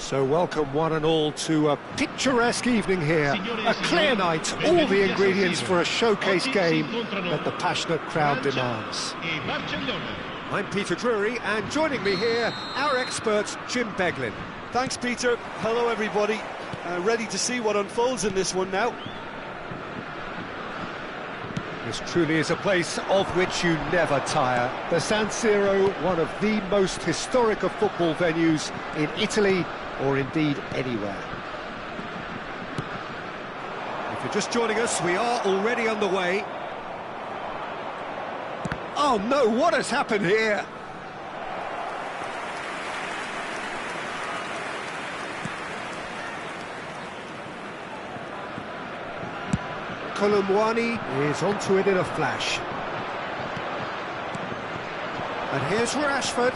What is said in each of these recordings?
So welcome one and all to a picturesque evening here, a clear night, all the ingredients for a showcase game that the passionate crowd demands. I'm Peter Drury, and joining me here, our expert Jim Beglin. Thanks, Peter. Hello, everybody. Ready to see what unfolds in this one now. This truly is a place of which you never tire. The San Siro, one of the most historic of football venues in Italy, or indeed anywhere. If you're just joining us, we are already underway. Oh no, what has happened here? Colomwani is onto it in a flash. And here's Rashford.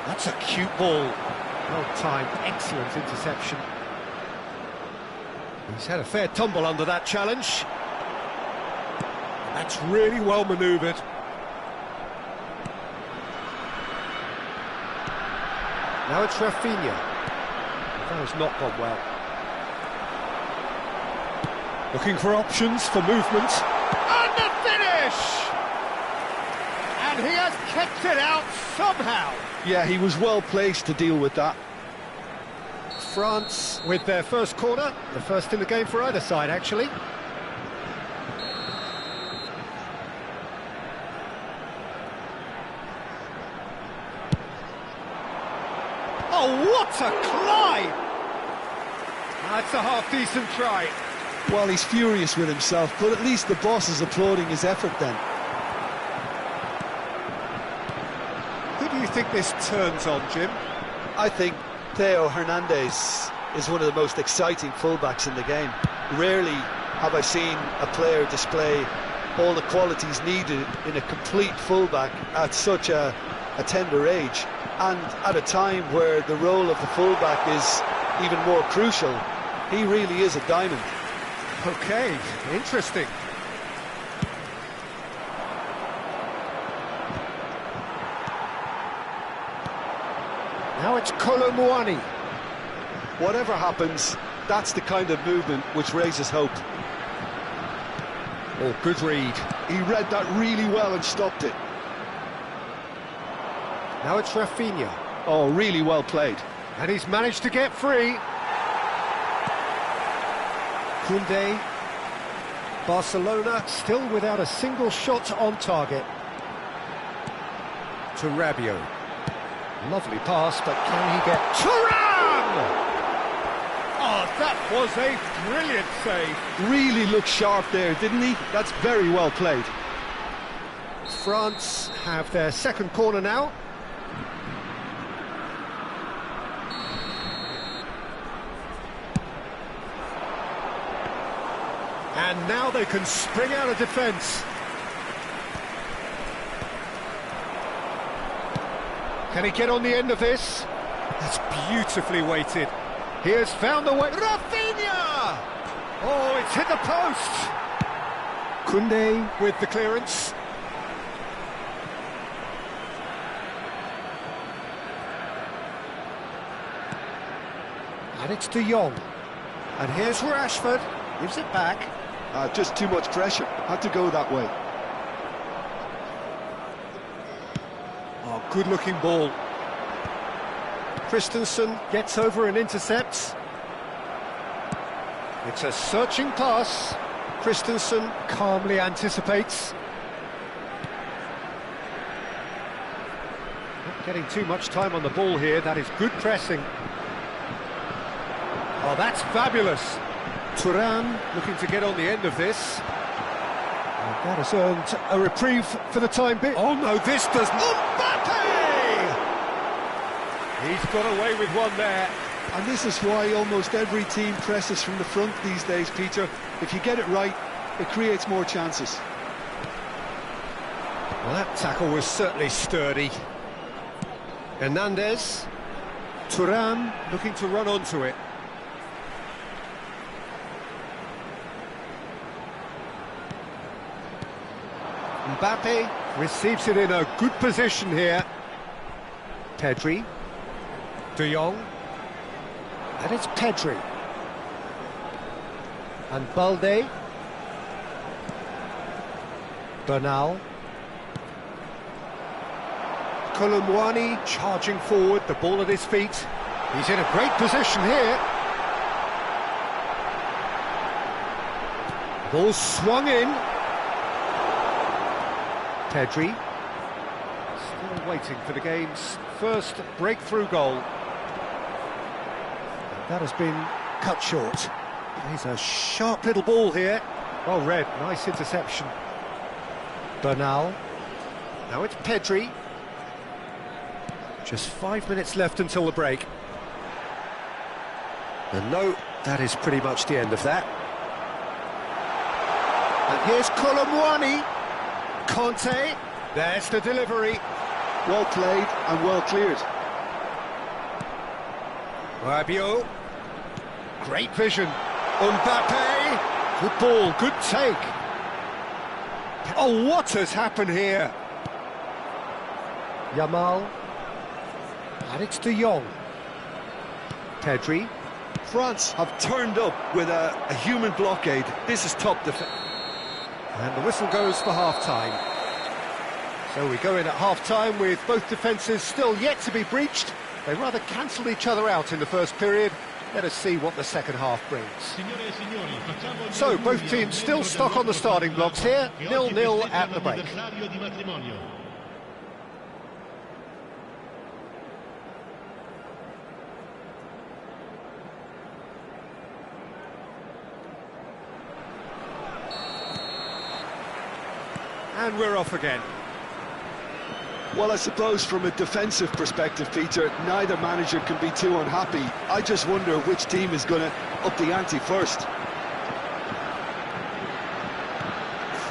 That's a cute ball. Well timed, excellent interception. He's had a fair tumble under that challenge. That's really well manoeuvred. Now it's Rafinha. That has not gone well. Looking for options for movement. And the finish! And he has kept it out somehow. Yeah, he was well placed to deal with that. France with their first corner, the first in the game for either side, actually. Oh, what a climb! That's a half-decent try. Well, he's furious with himself, but at least the boss is applauding his effort then. Who do you think this turns on, Jim? I think Theo Hernandez is one of the most exciting fullbacks in the game. Rarely have I seen a player display all the qualities needed in a complete fullback at such a tender age, and at a time where the role of the fullback is even more crucial. He really is a diamond. Okay, interesting. Now it's Colomwani. Whatever happens, that's the kind of movement which raises hope. Oh, good read. He read that really well and stopped it. Now it's Rafinha. Oh, really well played. And he's managed to get free. Koundé. Barcelona still without a single shot on target. To Rabiot. Lovely pass, but can he get... Thuram! Oh, that was a brilliant save. Really looked sharp there, didn't he? That's very well played. France have their second corner now. And now they can spring out of defence. Can he get on the end of this? That's beautifully weighted. He has found the way. Rafinha! Oh, it's hit the post. Koundé with the clearance. And it's De Jong. And here's Rashford. Gives it back. Just too much pressure. Had to go that way. Oh, good-looking ball. Christensen gets over and intercepts. It's a searching pass. Christensen calmly anticipates. Not getting too much time on the ball here. That is good pressing. Oh, that's fabulous. Thuram looking to get on the end of this. And that has earned a reprieve for the time being. Oh no, this does not... Mbappe! He's got away with one there. And this is why almost every team presses from the front these days, Peter. If you get it right, it creates more chances. Well, that tackle was certainly sturdy. Hernandez. Thuram looking to run onto it. Mbappe receives it in a good position here. Pedri. De Jong. And it's Pedri. And Balde. Bernal. Kolomwani charging forward, the ball at his feet. He's in a great position here. Ball swung in. Pedri. Still waiting for the game's first breakthrough goal. That has been cut short. He's a sharp little ball here. Well read, nice interception. Bernal. Now it's Pedri. Just 5 minutes left until the break. And no, that is pretty much the end of that. And here's Kolomwani. Conte. There's the delivery. Well played and well cleared. Rabiot. Great vision. Mbappe. Good ball, good take. Oh, what has happened here? Yamal. And it's De Jong. Pedri. France have turned up with a human blockade. This is top defense. And the whistle goes for half-time. So we go in at half-time with both defences still yet to be breached. They rather cancelled each other out in the first period. Let us see what the second half brings. So both teams still stuck on the starting blocks here, 0-0 at the break. And we're off again. Well, I suppose from a defensive perspective, Peter, neither manager can be too unhappy. I just wonder which team is going to up the ante first.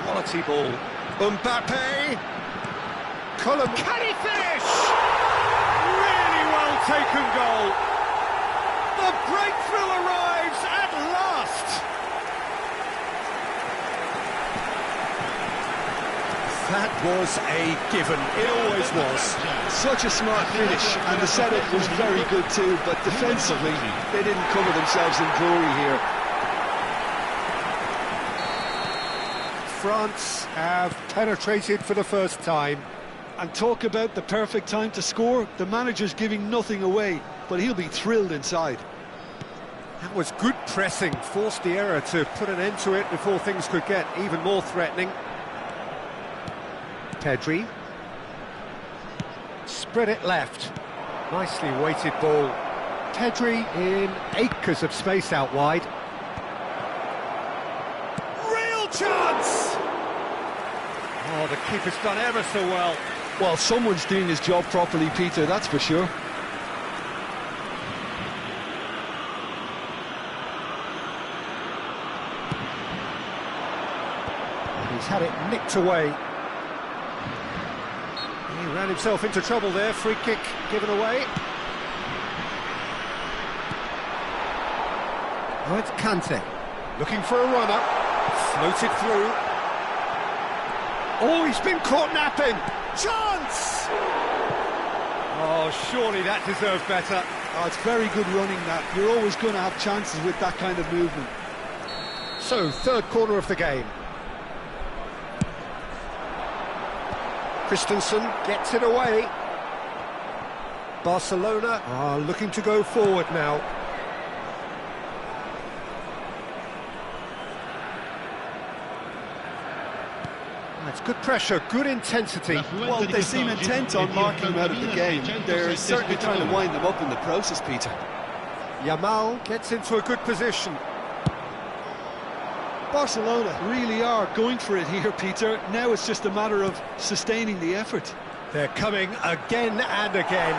Quality ball. Mbappe. Can he finish? Really well taken goal. The breakthrough arrives at last. That was a given, it always was. Such a smart finish, and the setup was very good too, but defensively, they didn't cover themselves in glory here. France have penetrated for the first time. And talk about the perfect time to score, the manager's giving nothing away, but he'll be thrilled inside. That was good pressing, forced the error to put an end to it before things could get even more threatening. Pedri. Spread it left. Nicely weighted ball. Pedri in acres of space out wide. Real chance! Oh, the keeper's done ever so well. Well, someone's doing his job properly, Peter, that's for sure. He's had it nicked away. He ran himself into trouble there, free kick given away. Oh, it's Kante, looking for a run-up, floated through. Oh, he's been caught napping! Chance! Oh, surely that deserved better. Oh, it's very good running, that. You're always going to have chances with that kind of movement. So, third corner of the game. Christensen gets it away. Barcelona are looking to go forward now. That's good pressure, good intensity. Well, they seem intent on marking him out of the game. They're certainly trying to wind them up in the process, Peter. Yamal gets into a good position. Barcelona really are going for it here, Peter. Now it's just a matter of sustaining the effort. They're coming again and again.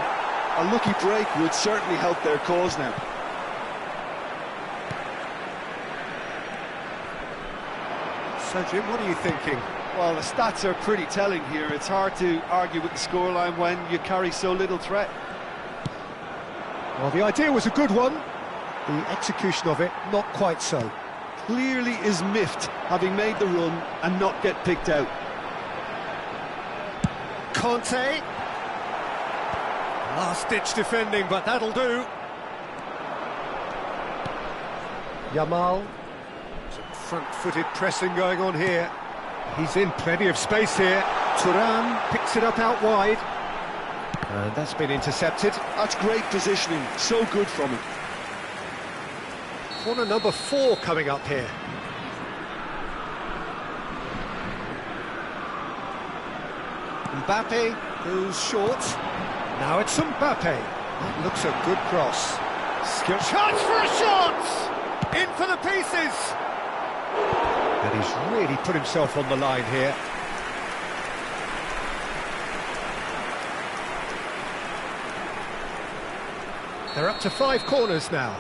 A lucky break would certainly help their cause now. So, Jim, what are you thinking? Well, the stats are pretty telling here. It's hard to argue with the scoreline when you carry so little threat. Well, the idea was a good one. The execution of it, not quite so. Clearly is miffed, having made the run and not get picked out. Conte. Last-ditch defending, but that'll do. Yamal. Some front-footed pressing going on here. He's in plenty of space here. Thuram picks it up out wide. And that's been intercepted. That's great positioning, so good from him. Corner number 4 coming up here. Mbappe goes short. Now it's Mbappe. That looks a good cross. Skill chance for a shot! In for the pieces! And he's really put himself on the line here. They're up to 5 corners now.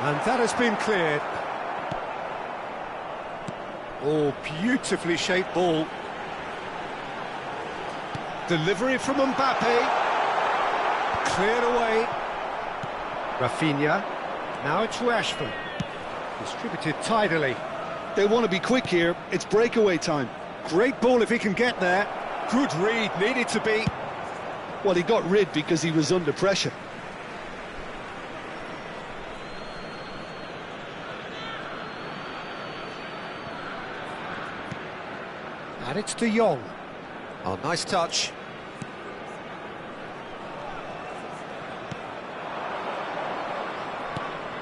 And that has been cleared. Oh, beautifully shaped ball. Delivery from Mbappe. Cleared away. Rafinha. Now it's Rashford. Distributed tidily. They want to be quick here. It's breakaway time. Great ball if he can get there. Good read, needed to be. Well, he got rid because he was under pressure. And it's De Jong. Oh, nice touch.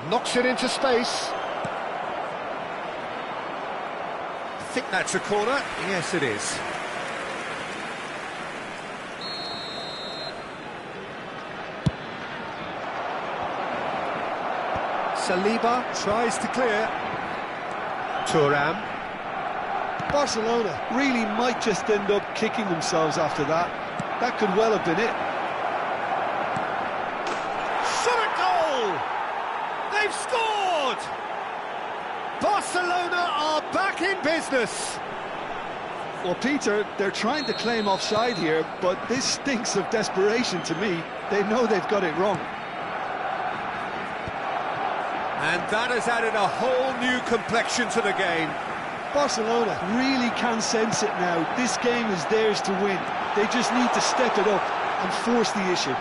Knocks it into space. I think that's a corner. Yes, it is. Saliba tries to clear. Thuram. Barcelona really might just end up kicking themselves after that. That could well have been it. Shot a goal! They've scored! Barcelona are back in business. Well, Peter, they're trying to claim offside here, but this stinks of desperation to me. They know they've got it wrong. And that has added a whole new complexion to the game. Barcelona really can sense it now. This game is theirs to win. They just need to step it up and force the issue.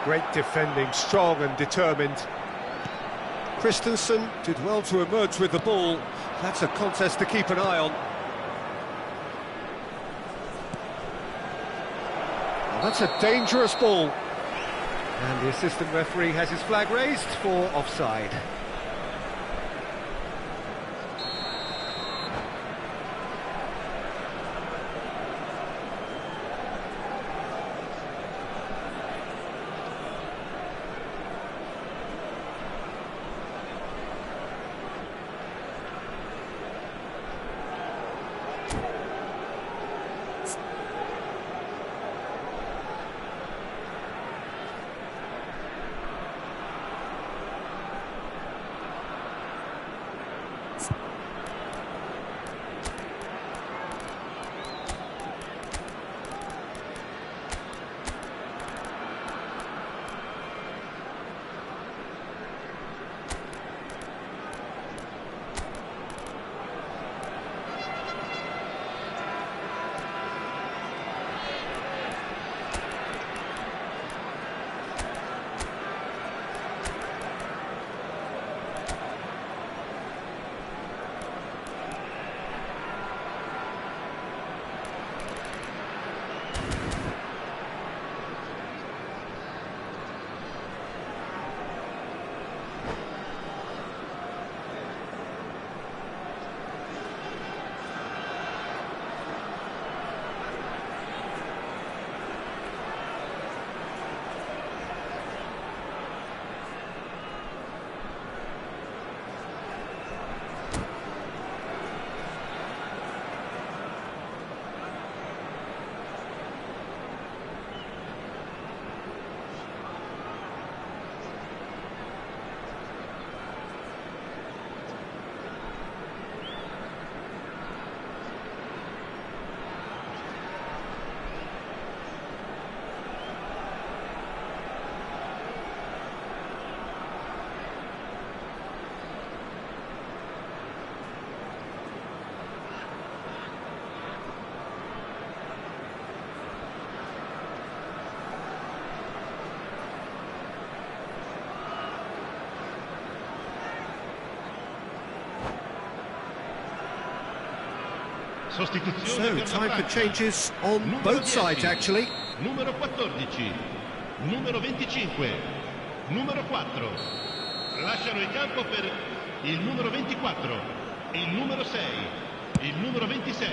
Great defending, strong and determined. Christensen did well to emerge with the ball. That's a contest to keep an eye on. Well, that's a dangerous ball. And the assistant referee has his flag raised for offside. So, time for changes on both sides, actually. Numero 14, numero 25, numero 4. Lasciano il campo per il numero 24, il numero 6, il numero 26,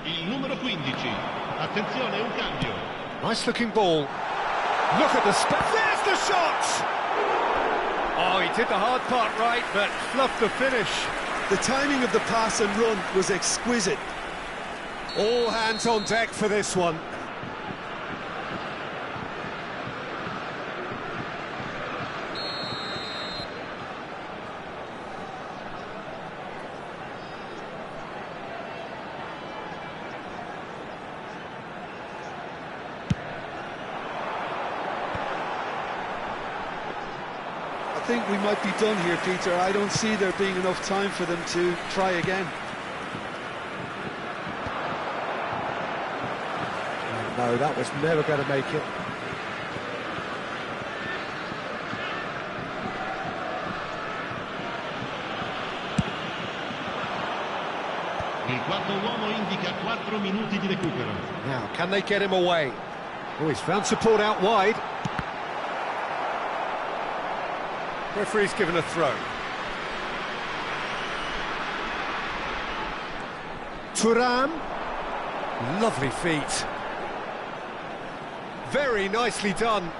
il numero 15. Attenzione, un cambio. Nice looking ball. Look at the there's the shot! Oh, he did the hard part right, but fluffed the finish. The timing of the pass and run was exquisite. All hands on deck for this one. I think we might be done here, Peter. I don't see there being enough time for them to try again. No, that was never going to make it. Il quarto uomo indica 4 minuti di recupero. Now, can they get him away? Oh, he's found support out wide. Referee's given a throw. Thuram. Lovely feet. Very nicely done.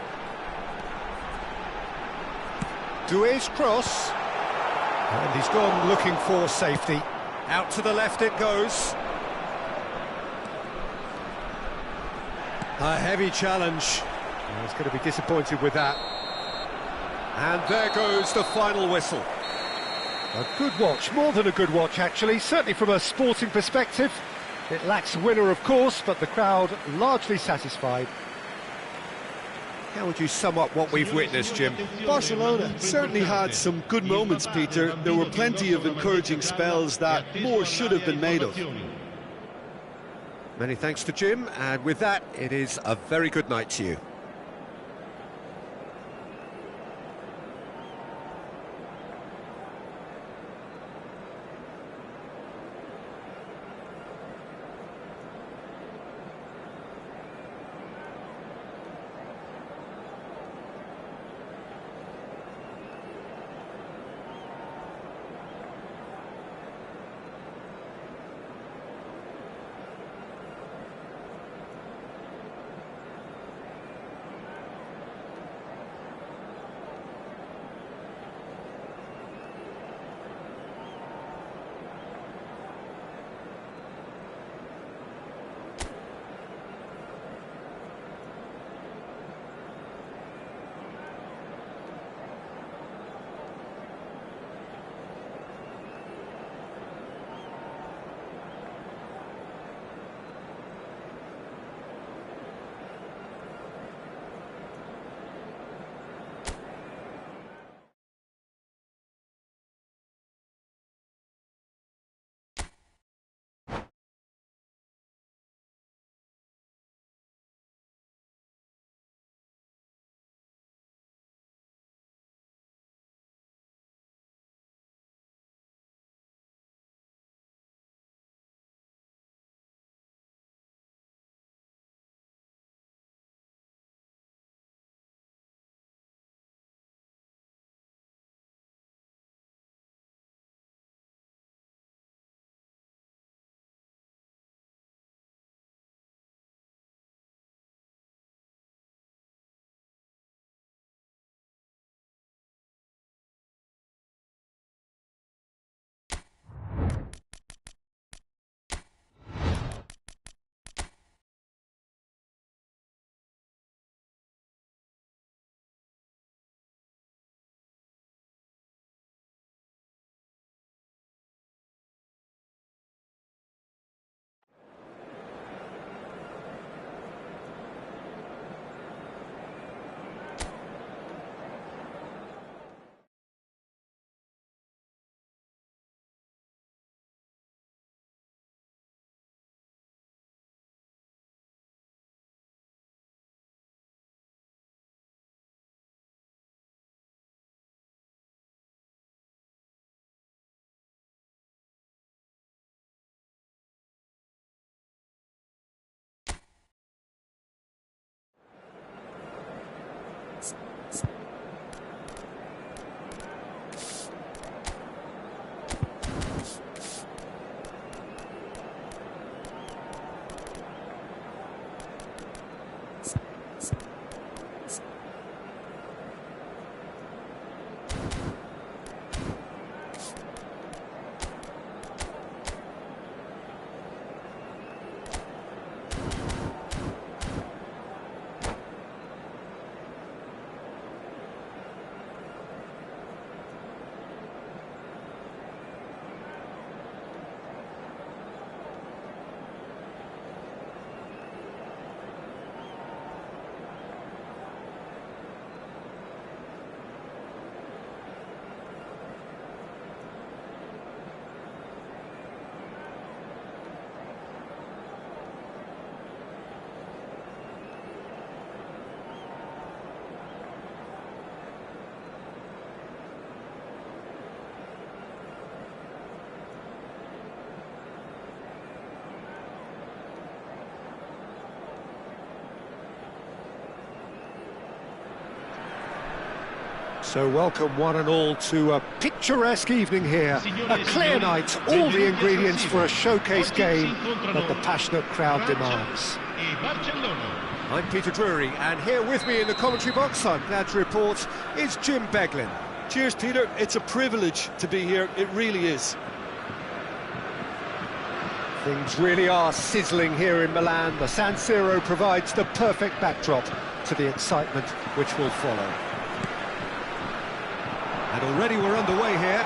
Doué's cross. And he's gone looking for safety. Out to the left it goes. A heavy challenge. Oh, he's going to be disappointed with that. And there goes the final whistle. A good watch, more than a good watch actually, certainly from a sporting perspective. It lacks a winner of course, but the crowd largely satisfied. How would you sum up what we've witnessed, Jim? Barcelona certainly had some good moments, Peter. There were plenty of encouraging spells that more should have been made of. Many thanks to Jim, and with that, it is a very good night to you. So welcome one and all to a picturesque evening here, a clear night, all the ingredients for a showcase game that the passionate crowd demands. I'm Peter Drury, and here with me in the commentary box, I'm glad to report, is Jim Beglin. Cheers, Peter. It's a privilege to be here, it really is. Things really are sizzling here in Milan. The San Siro provides the perfect backdrop to the excitement which will follow. And already we're underway here.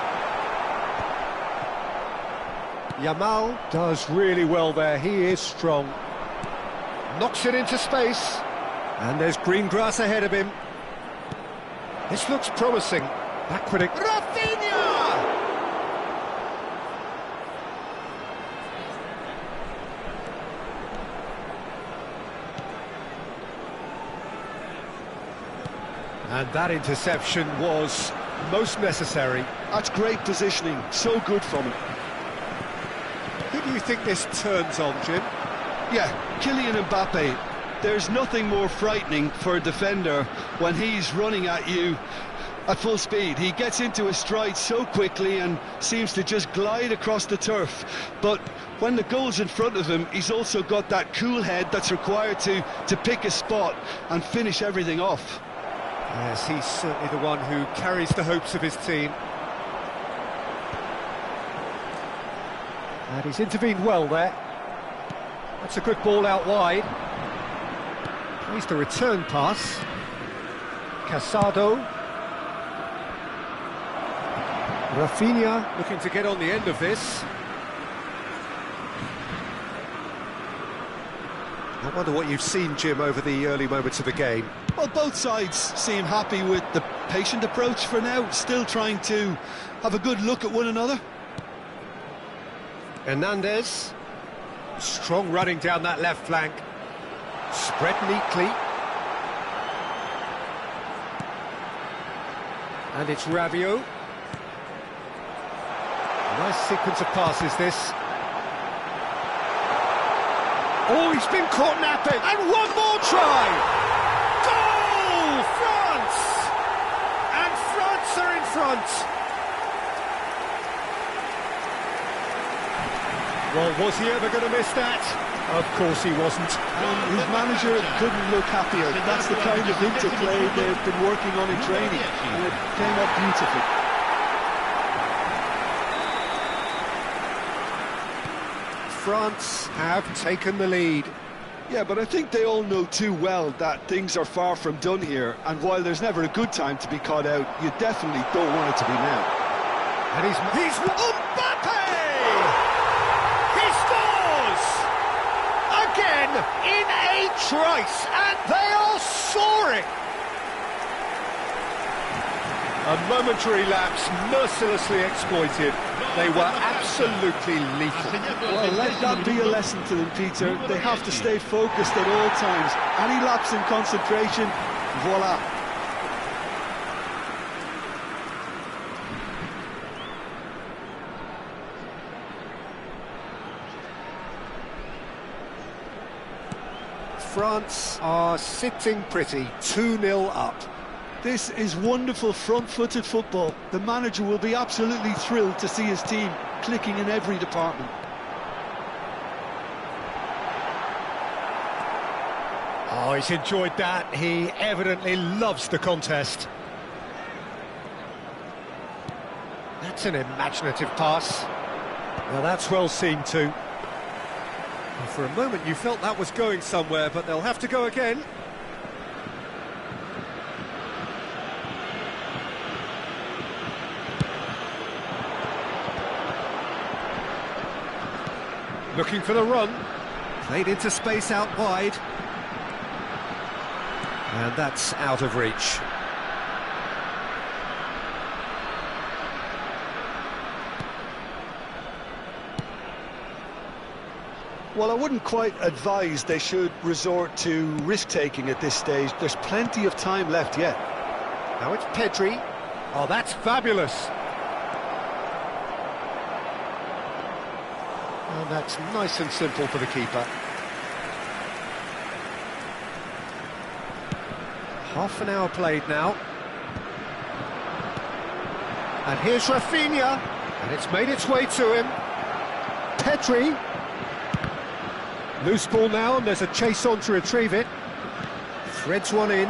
Yamal does really well there, he is strong. Knocks it into space. And there's green grass ahead of him. This looks promising. Backward it... Rafinha! And that interception was most necessary. That's great positioning, so good from him. Who do you think this turns on, Jim? Yeah, Kylian Mbappe. There's nothing more frightening for a defender when he's running at you at full speed. He gets into his stride so quickly and seems to just glide across the turf. But when the goal's in front of him, he's also got that cool head that's required to pick a spot and finish everything off. Yes, he's certainly the one who carries the hopes of his team. And he's intervened well there. That's a good ball out wide. Plays the return pass. Casado. Rafinha looking to get on the end of this. I wonder what you've seen, Jim, over the early moments of the game. Well, both sides seem happy with the patient approach for now, still trying to have a good look at one another. Hernandez, strong running down that left flank, spread neatly. And it's Rabiot. Nice sequence of passes, this. Oh, he's been caught napping, and one more try! Goal! France! And France are in front! Well, was he ever going to miss that? Of course he wasn't. And his manager couldn't look happier. That's the kind of interplay they've been working on in training, and it came up beautifully. France have taken the lead. Yeah, but I think they all know too well that things are far from done here, and while there's never a good time to be caught out, you definitely don't want it to be now. And he's Mbappe! He scores! Again, in a trice, and they are soaring! A momentary lapse, mercilessly exploited. They were absolutely lethal. Well, let that be a lesson to them, Peter. They have to stay focused at all times. Any lapse in concentration, voila. France are sitting pretty, 2-0 up. This is wonderful front-footed football. The manager will be absolutely thrilled to see his team clicking in every department. Oh, he's enjoyed that. He evidently loves the contest. That's an imaginative pass. Well, that's well seen too. Well, for a moment you felt that was going somewhere, but they'll have to go again. Looking for the run, played into space out wide, and that's out of reach. Well, I wouldn't quite advise they should resort to risk-taking at this stage. There's plenty of time left yet. Now it's Pedri. Oh, that's fabulous. And that's nice and simple for the keeper. Half an hour played now. And here's Rafinha, and it's made its way to him. Pedri. Loose ball now, and there's a chase on to retrieve it. Threads one in.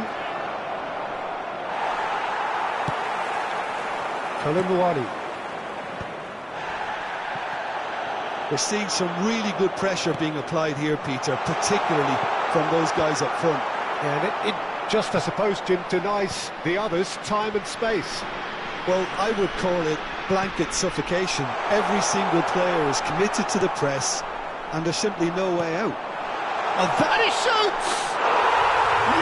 Colomboani. We're seeing some really good pressure being applied here, Peter, particularly from those guys up front. And it just, I suppose, Jim, denies the others time and space. Well, I would call it blanket suffocation. Every single player is committed to the press, and there's simply no way out. And that he shoots!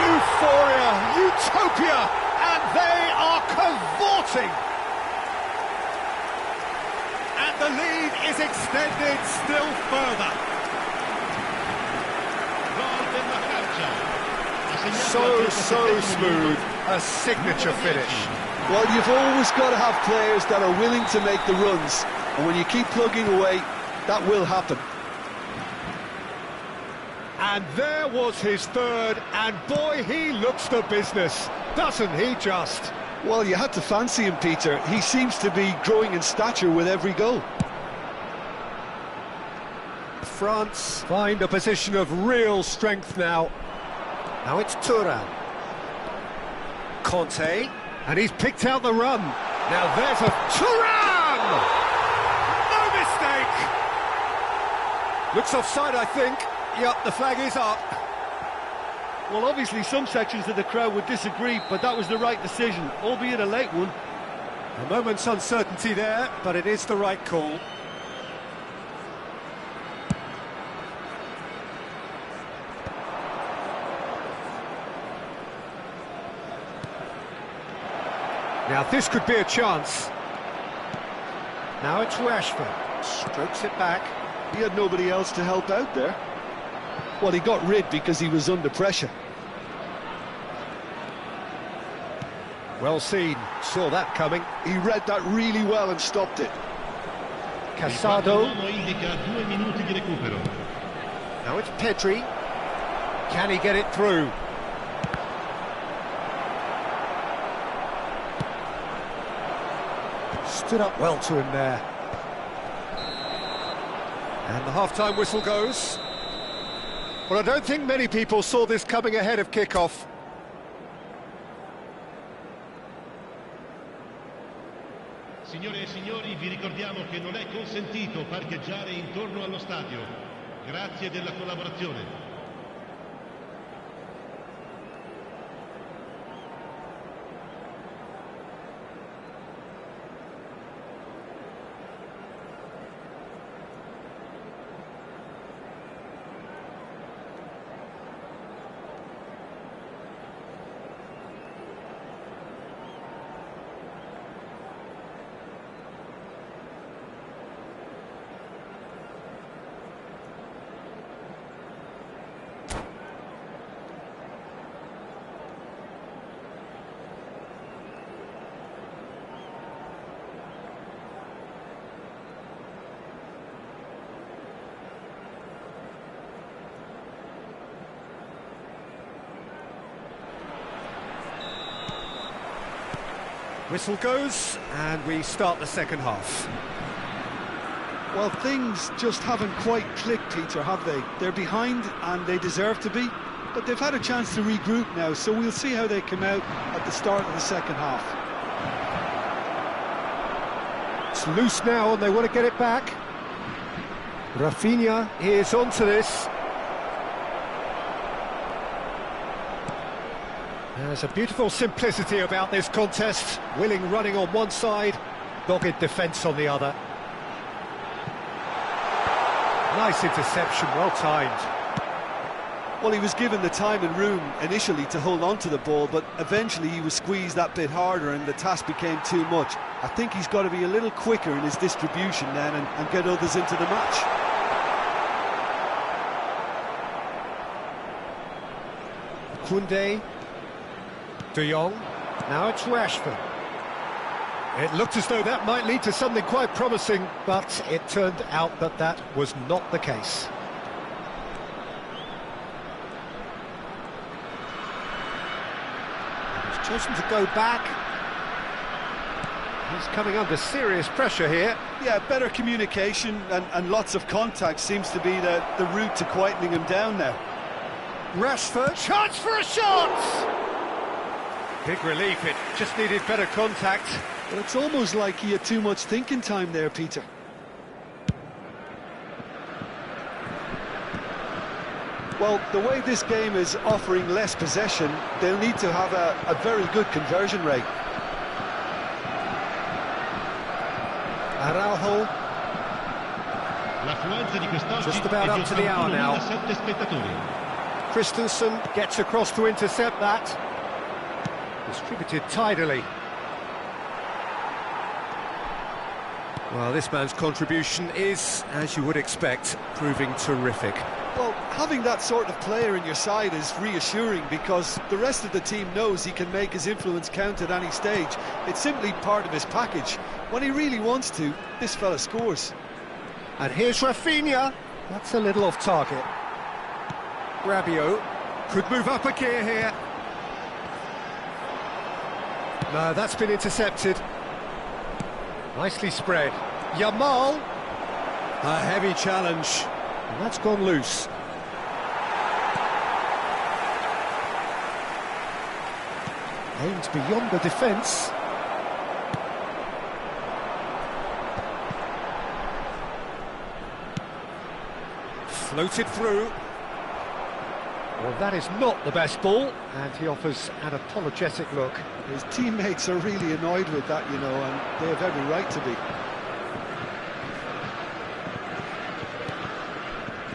Euphoria, utopia, and they are cavorting! And the lead is extended still further. So smooth, a signature finish. Well, you've always got to have players that are willing to make the runs, and when you keep plugging away, that will happen. And there was his third, and boy, he looks the business, doesn't he just? Well, you had to fancy him, Peter. He seems to be growing in stature with every goal. France find a position of real strength now. Now it's Thuram. Conte, and he's picked out the run. Now there's a Thuram! No mistake! Looks offside, I think. Yep, the flag is up. Well, obviously some sections of the crowd would disagree, but that was the right decision, albeit a late one. A moment's uncertainty there, but it is the right call. Now this could be a chance. Now it's Rashford. Strokes it back. He had nobody else to help out there. Well, he got rid because he was under pressure. Well seen. Saw that coming. He read that really well and stopped it. Casado. Now it's Pedri. Can he get it through? Stood up well to him there. And the half-time whistle goes. Well, I don't think many people saw this coming ahead of kick-off. Signore e signori, vi ricordiamo che non è consentito parcheggiare intorno allo stadio. Grazie della collaborazione. Whistle goes, and we start the second half. Well, things just haven't quite clicked, Peter, have they? They're behind, and they deserve to be, but they've had a chance to regroup now, so we'll see how they come out at the start of the second half. It's loose now, and they want to get it back. Rafinha is onto this. There's a beautiful simplicity about this contest. Willing running on one side, dogged defence on the other. Nice interception, well timed. Well, he was given the time and room initially to hold on to the ball, but eventually he was squeezed that bit harder and the task became too much. I think he's got to be a little quicker in his distribution then and get others into the match. Koundé. De Jong. Now it's Rashford. It looked as though that might lead to something quite promising, but it turned out that that was not the case. He's chosen to go back. He's coming under serious pressure here. Yeah, better communication and lots of contact seems to be the route to quietening him down now. Rashford, chance for a shot! Big relief, it just needed better contact. Well, it's almost like he had too much thinking time there, Peter. Well, the way this game is offering less possession, they'll need to have a very good conversion rate. Araujo. Just about up to the hour now. Christensen gets across to intercept that. Distributed tidily. Well, this man's contribution is, as you would expect, proving terrific. Well, having that sort of player in your side is reassuring because the rest of the team knows he can make his influence count at any stage. It's simply part of his package. When he really wants to, this fella scores. And here's Rafinha. That's a little off target. Rabiot could move up a gear here. No, that's been intercepted. Nicely spread. Yamal. A heavy challenge. And that's gone loose. Aimed beyond the defence. Floated through. Well, that is not the best ball, and he offers an apologetic look. His teammates are really annoyed with that, you know, and they have every right to be.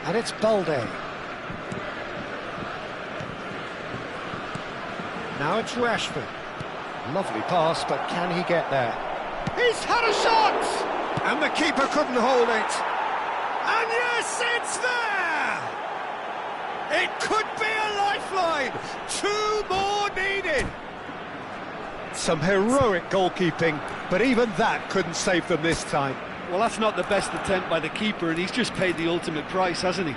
And it's Balde. Now it's Rashford. Lovely pass, but can he get there? He's had a shot! And the keeper couldn't hold it. And yes, it's there! It could be a lifeline. 2 more needed. Some heroic goalkeeping, but even that couldn't save them this time. Well, that's not the best attempt by the keeper, and he's just paid the ultimate price, hasn't he?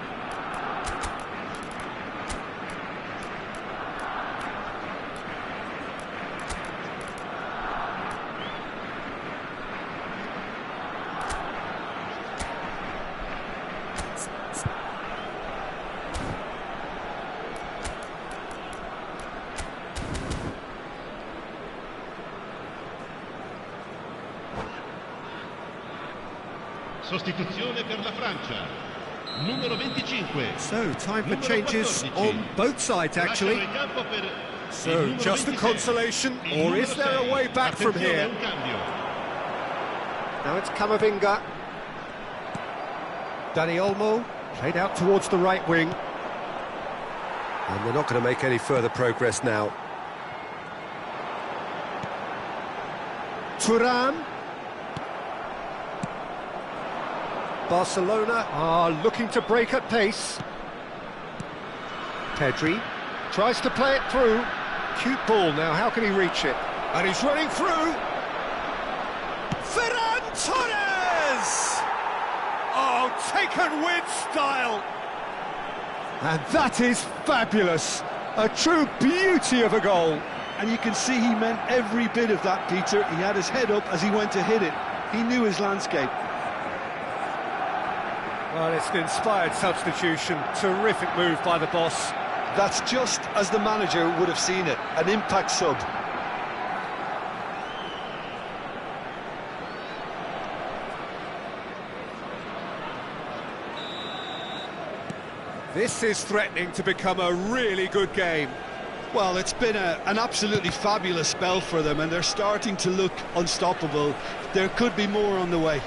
Sostituzione per la Francia. Numero 25. So, time for changes on both sides, actually. So, just a consolation, or is there a way back from here? Now it's Camavinga. Dani Olmo, played out towards the right wing. And they're not going to make any further progress now. Thuram. Barcelona are looking to break at pace. Pedri tries to play it through. Cute ball now, how can he reach it? And he's running through. Ferran Torres! Oh, taken with style. And that is fabulous. A true beauty of a goal. And you can see he meant every bit of that, Peter. He had his head up as he went to hit it. He knew his landscape. Well, it's an inspired substitution. Terrific move by the boss. That's just as the manager would have seen it. An impact sub. This is threatening to become a really good game. Well, it's been an absolutely fabulous spell for them, and they're starting to look unstoppable. There could be more on the way.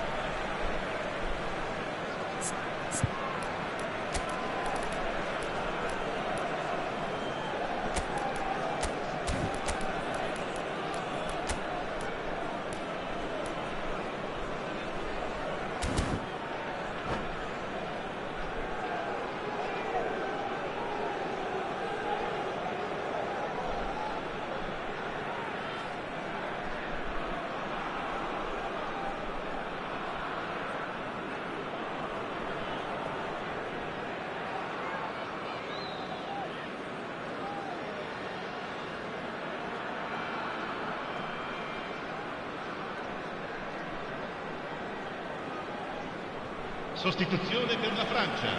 Sostituzione per la Francia.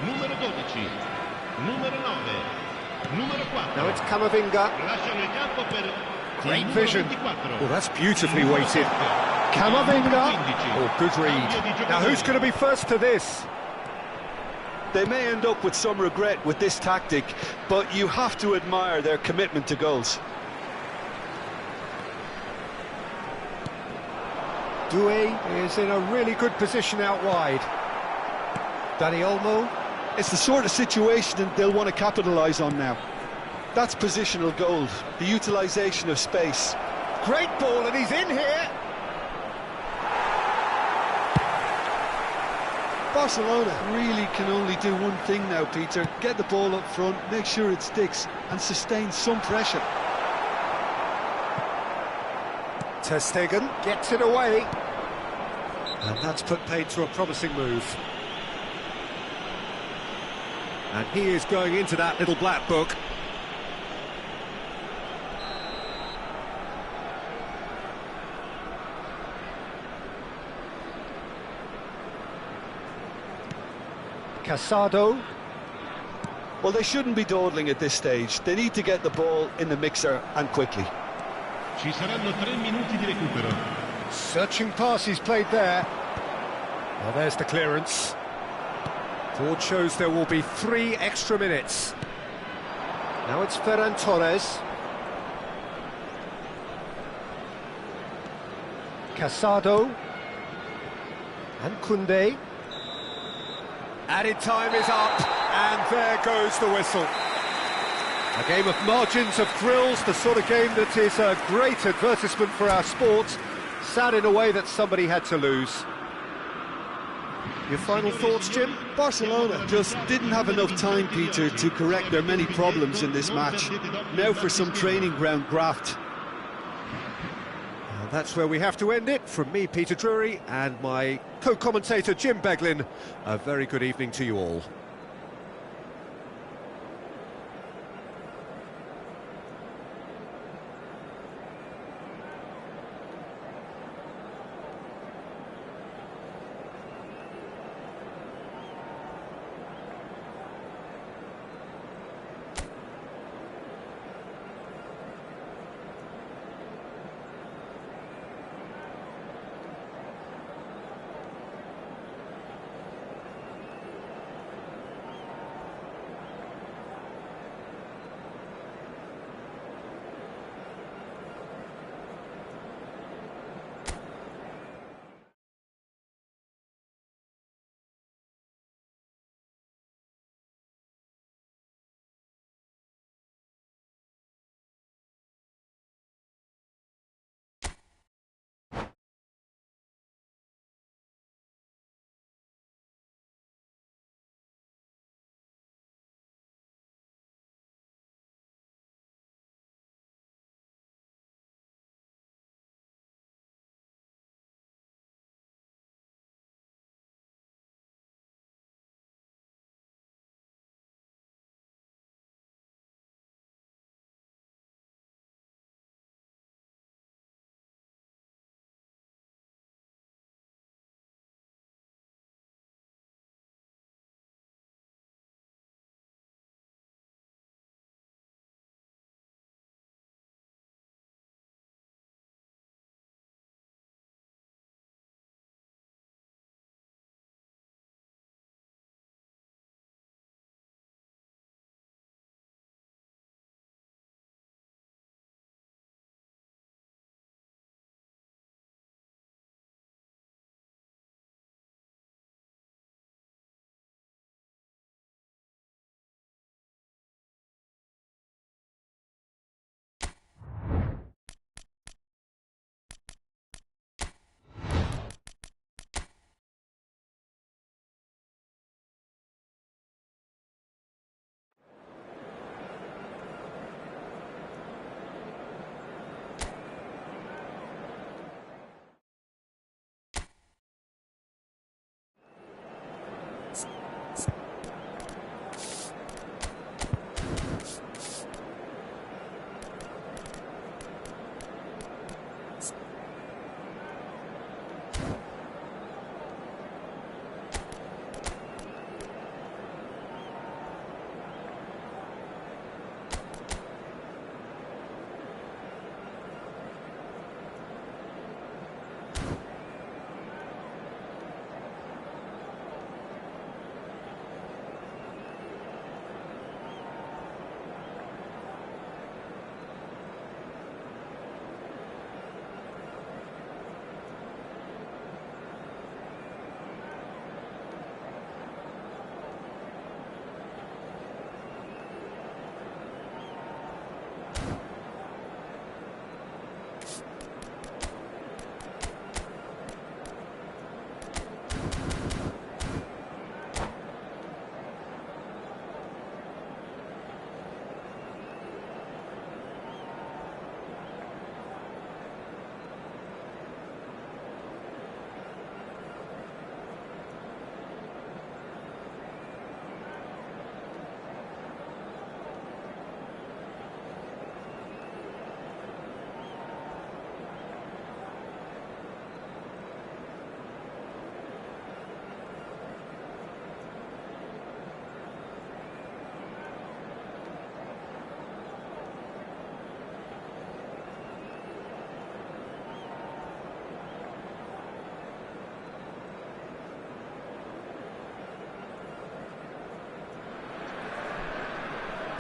Numero 12, numero 9, numero 4. Now it's Camavinga. Lasciano il campo per Great il numero vision. 24. Oh, that's beautifully weighted. Camavinga. Oh, good read. Now who's going to be first to this? They may end up with some regret with this tactic, but you have to admire their commitment to goals. Doué is in a really good position out wide. Dani Olmo. It's the sort of situation they'll want to capitalise on now. That's positional goal, the utilisation of space. Great ball, and he's in here. Barcelona really can only do one thing now, Peter. Get the ball up front, make sure it sticks, and sustain some pressure. Ter Stegen gets it away. And that's put paid to a promising move. And he is going into that little black book. Casado. Well, they shouldn't be dawdling at this stage. They need to get the ball in the mixer and quickly. Ci saranno 3 minuti di recupero. Searching pass he's played there. Well, there's the clearance. Board shows there will be 3 extra minutes. Now it's Ferran Torres. Casado. And Koundé. Added time is up, and there goes the whistle. A game of margins, of thrills, the sort of game that is a great advertisement for our sport. Sad in a way that somebody had to lose. Your final thoughts, Jim? Barcelona just didn't have enough time, Peter, to correct their many problems in this match. Now for some training ground graft. Well, that's where we have to end it. From me, Peter Drury, and my co-commentator, Jim Beglin, a very good evening to you all.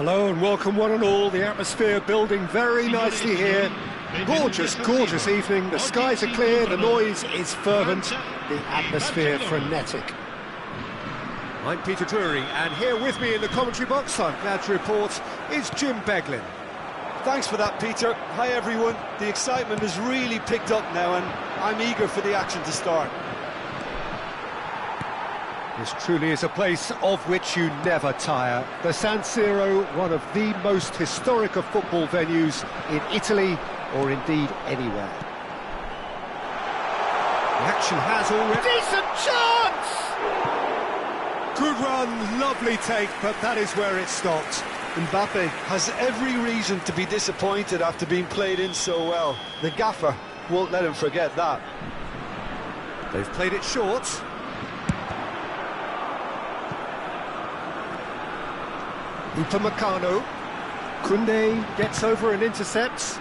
Hello and welcome one and all. The atmosphere building very nicely here. Gorgeous, gorgeous evening. The skies are clear, the noise is fervent, the atmosphere frenetic. I'm Peter Drury, and here with me in the commentary box, I'm glad to report, is Jim Beglin. Thanks for that, Peter. Hi, everyone. The excitement has really picked up now, and I'm eager for the action to start. This truly is a place of which you never tire. The San Siro, one of the most historic of football venues in Italy, or indeed anywhere. The action has already... Decent chance! Good run, lovely take, but that is where it stopped. Mbappe has every reason to be disappointed after being played in so well. The gaffer won't let him forget that. They've played it short. Upamecano. Koundé gets over and intercepts.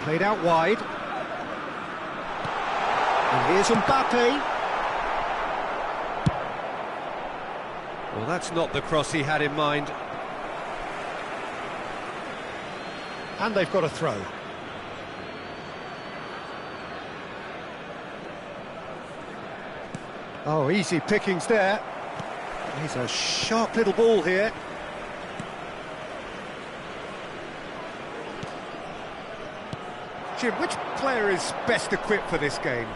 Played out wide. And here's Mbappe. Well, that's not the cross he had in mind. And they've got a throw. Oh, easy pickings there. He's a sharp little ball here. Jim, which player is best equipped for this game?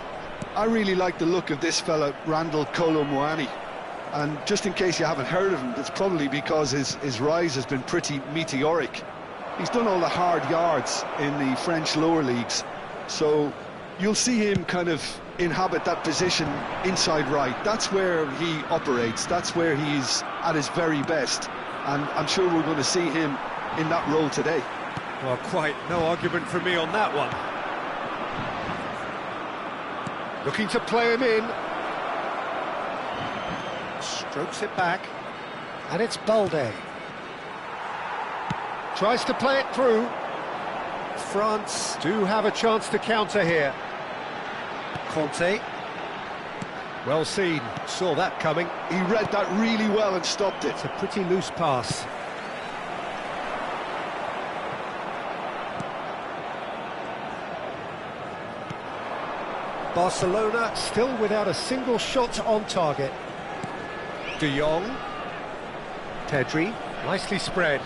I really like the look of this fella, Randall Kolo Muani. And just in case you haven't heard of him, it's probably because his rise has been pretty meteoric. He's done all the hard yards in the French lower leagues, so you'll see him kind of inhabit that position inside right. That's where he operates, that's where he's at his very best, and I'm sure we're going to see him in that role today. Well, quite no argument from me on that one. Looking to play him in. Strokes it back, and it's Balde. Tries to play it through. France do have a chance to counter here. Conte. Well seen, saw that coming. He read that really well and stopped it. It's a pretty loose pass. Barcelona still without a single shot on target. De Jong. Pedri, nicely spread.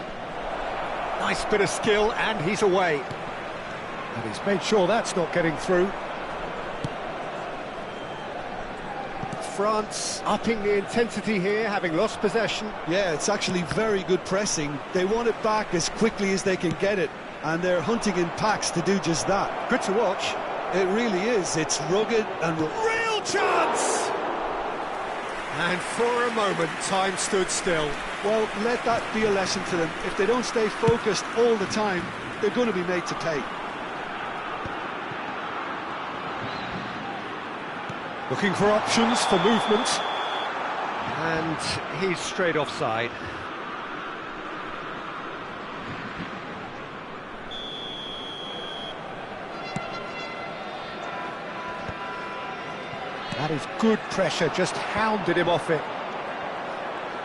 Nice bit of skill, and he's away. And he's made sure that's not getting through. France upping the intensity here, having lost possession. Yeah, it's actually very good pressing. They want it back as quickly as they can get it, and they're hunting in packs to do just that. Good to watch. It really is. It's rugged and... Real chance! And for a moment, time stood still. Well, let that be a lesson to them. If they don't stay focused all the time, they're going to be made to pay. Looking for options for movement. And he's straight offside. That is good pressure, just hounded him off it.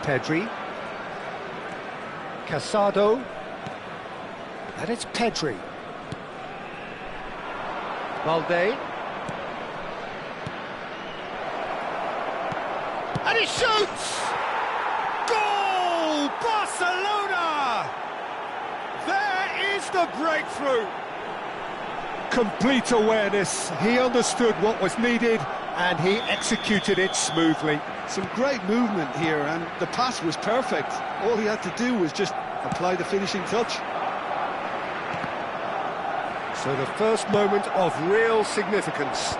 Pedri. Casado. And it's Pedri. Balde. And he shoots! Goal! Barcelona! There is the breakthrough. Complete awareness. He understood what was needed, and he executed it smoothly. Some great movement here, and the pass was perfect. All he had to do was just apply the finishing touch. So the first moment of real significance.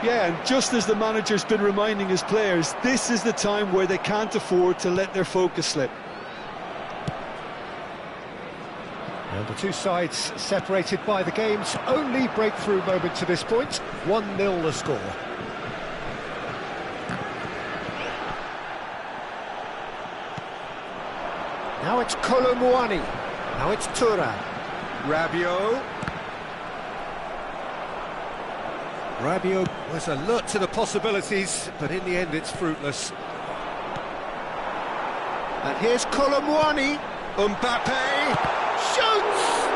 Yeah, and just as the manager's been reminding his players, this is the time where they can't afford to let their focus slip. And the two sides separated by the game's only breakthrough moment to this point. 1-0 the score. Now it's Kolo Muani. Now it's Thuram. Rabiot. Rabiot was alert to the possibilities, but in the end it's fruitless. And here's Colomwani. Mbappe shoots!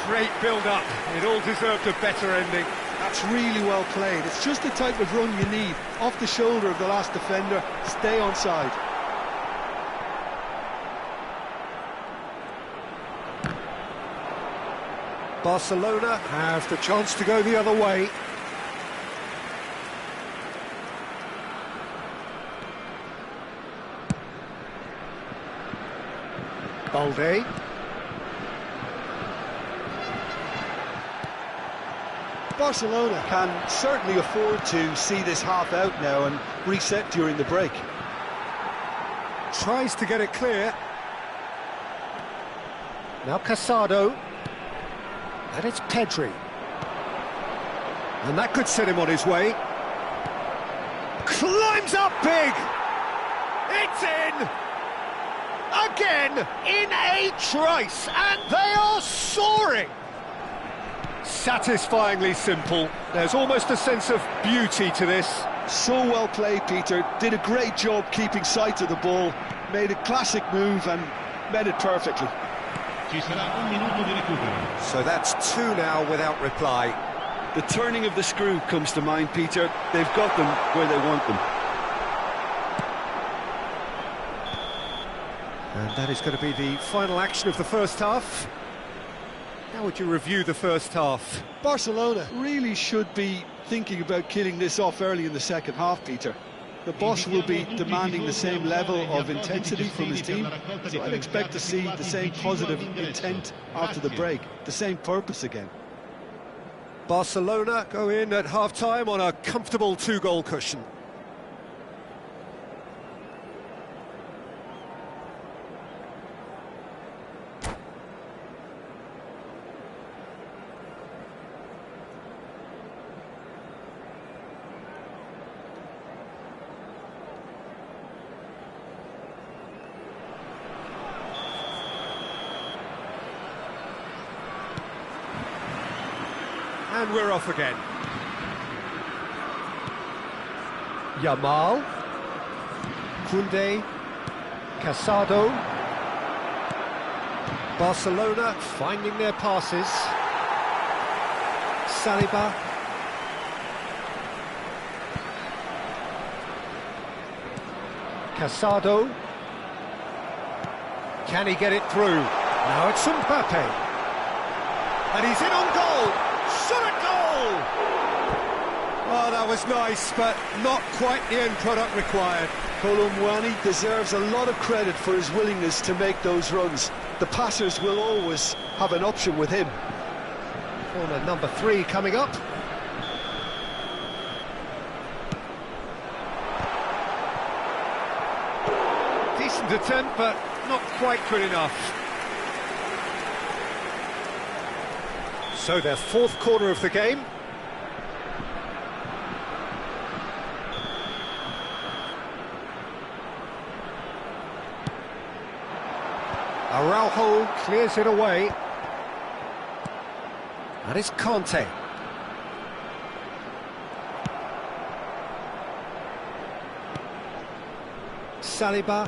Great build-up. It all deserved a better ending. That's really well played. It's just the type of run you need. Off the shoulder of the last defender, stay onside. Barcelona have the chance to go the other way. Balde. Barcelona can certainly afford to see this half out now and reset during the break. Tries to get it clear. Now Casado. And it's Pedri. And that could set him on his way. Climbs up big! It's in! Again, in a trice, and they are soaring! Satisfyingly simple. There's almost a sense of beauty to this. So well played, Peter. Did a great job keeping sight of the ball. Made a classic move and met it perfectly. So that's two now without reply. The turning of the screw comes to mind, Peter. They've got them where they want them. And that is going to be the final action of the first half. How would you review the first half? Barcelona really should be thinking about killing this off early in the second half, Peter. The boss will be demanding the same level of intensity from his team, so I'd expect to see the same positive intent after the break, the same purpose again. Barcelona go in at half-time on a comfortable two-goal cushion. And we're off again. Yamal, Koundé, Casado. Barcelona finding their passes. Saliba. Casado. Can he get it through? Now it's Mbappe. And he's in on goal. Shot at goal! Oh, that was nice, but not quite the end product required. Colomwani deserves a lot of credit for his willingness to make those runs. The passers will always have an option with him. Corner number 3 coming up. Decent attempt, but not quite good enough. So their fourth corner of the game. Araujo clears it away. And it's Conte. Saliba.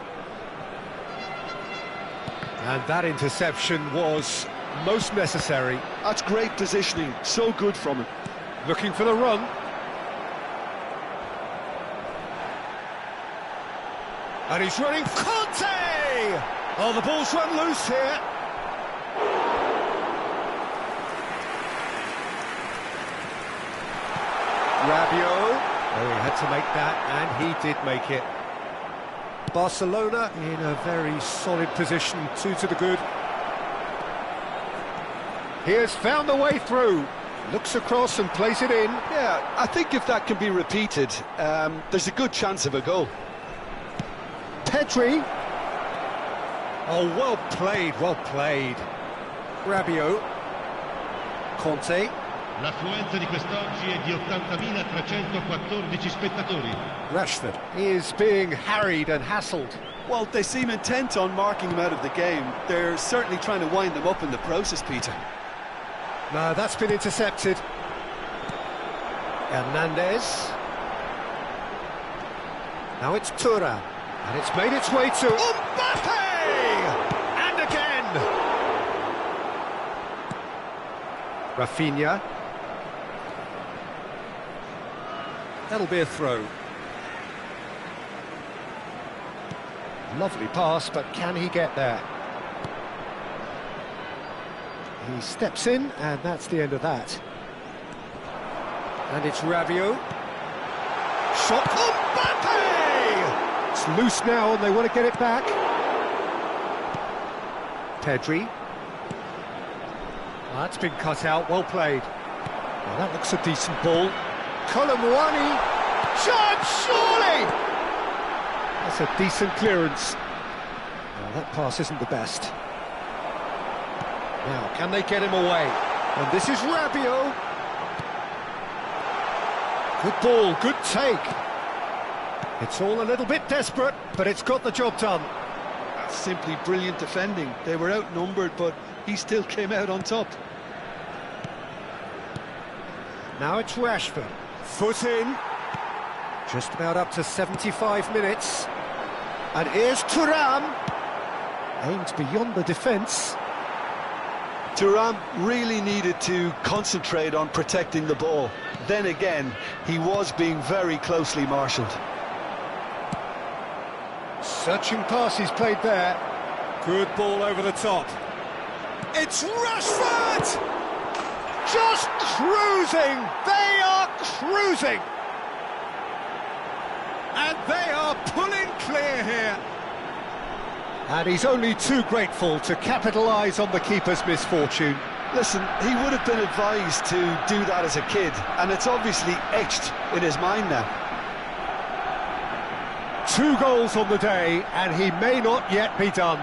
And that interception was most necessary. That's great positioning, so good from him. Looking for the run. And he's running. Conte! Oh, the ball's run loose here. Rabiot. Oh, he had to make that, and he did make it. Barcelona in a very solid position, 2 to the good. He has found the way through. Looks across and plays it in. Yeah, I think if that can be repeated, there's a good chance of a goal. Pedri. Oh, well played, well played. Rabiot. Conte. L'affluenza di quest'oggi è di 80.314 spettatori. Rashford is being harried and hassled. Well, they seem intent on marking him out of the game. They're certainly trying to wind them up in the process, Peter. No, that's been intercepted. Hernandez. Now it's Thuram. And it's made its way to Mbappe! And again! Rafinha. That'll be a throw. Lovely pass, but can he get there? He steps in, and that's the end of that. And it's Rabiot. Shot for Mbappe! It's loose now, and they want to get it back. Pedri. That's been cut out, well played. Well, that looks a decent ball. Colomwani. Chance, surely! That's a decent clearance. Well, that pass isn't the best. Now, can they get him away? And this is Rabiot. Good ball, good take. It's all a little bit desperate, but it's got the job done. That's simply brilliant defending. They were outnumbered, but he still came out on top. Now it's Rashford. Foot in. Just about up to 75 minutes. And here's Thuram. Aimed beyond the defence. Thuram really needed to concentrate on protecting the ball. Then again, he was being very closely marshalled. Searching pass he's played there. Good ball over the top. It's Rashford! Just cruising! They are cruising! And they are pulling clear here. And he's only too grateful to capitalise on the keeper's misfortune. Listen, he would have been advised to do that as a kid, and it's obviously etched in his mind now. 2 goals on the day, and he may not yet be done.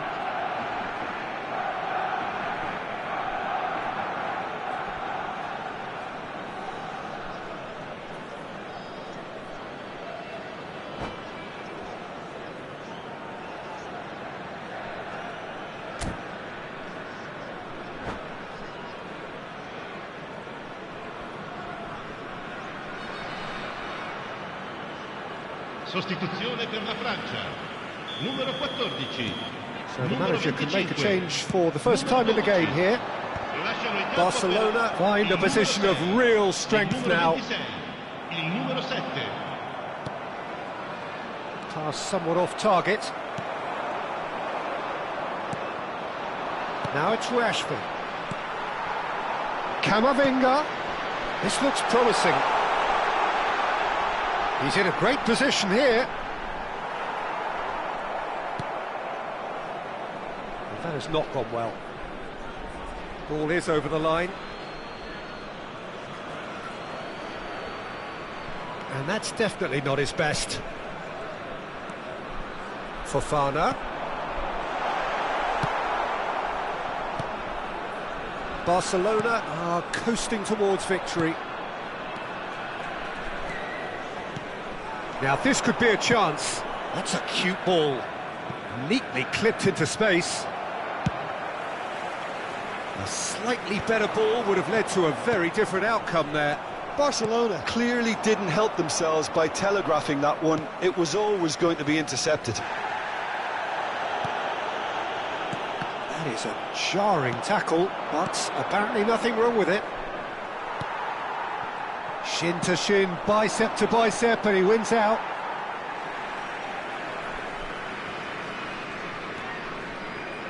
Sostituzione per la Francia. Numero 14. So the manager can make a change for the first time in the game here. Barcelona find a position of real strength now. Il numero 7. Pass somewhat off target. Now it's Rashford. Camavinga. This looks promising. He's in a great position here. That has not gone well. Ball is over the line. And that's definitely not his best. Fofana. Barcelona are coasting towards victory. Now this could be a chance. That's a cute ball. Neatly clipped into space. A slightly better ball would have led to a very different outcome there. Barcelona clearly didn't help themselves by telegraphing that one. It was always going to be intercepted. That is a jarring tackle, but apparently nothing wrong with it. Shin to shin, bicep to bicep, and he wins out.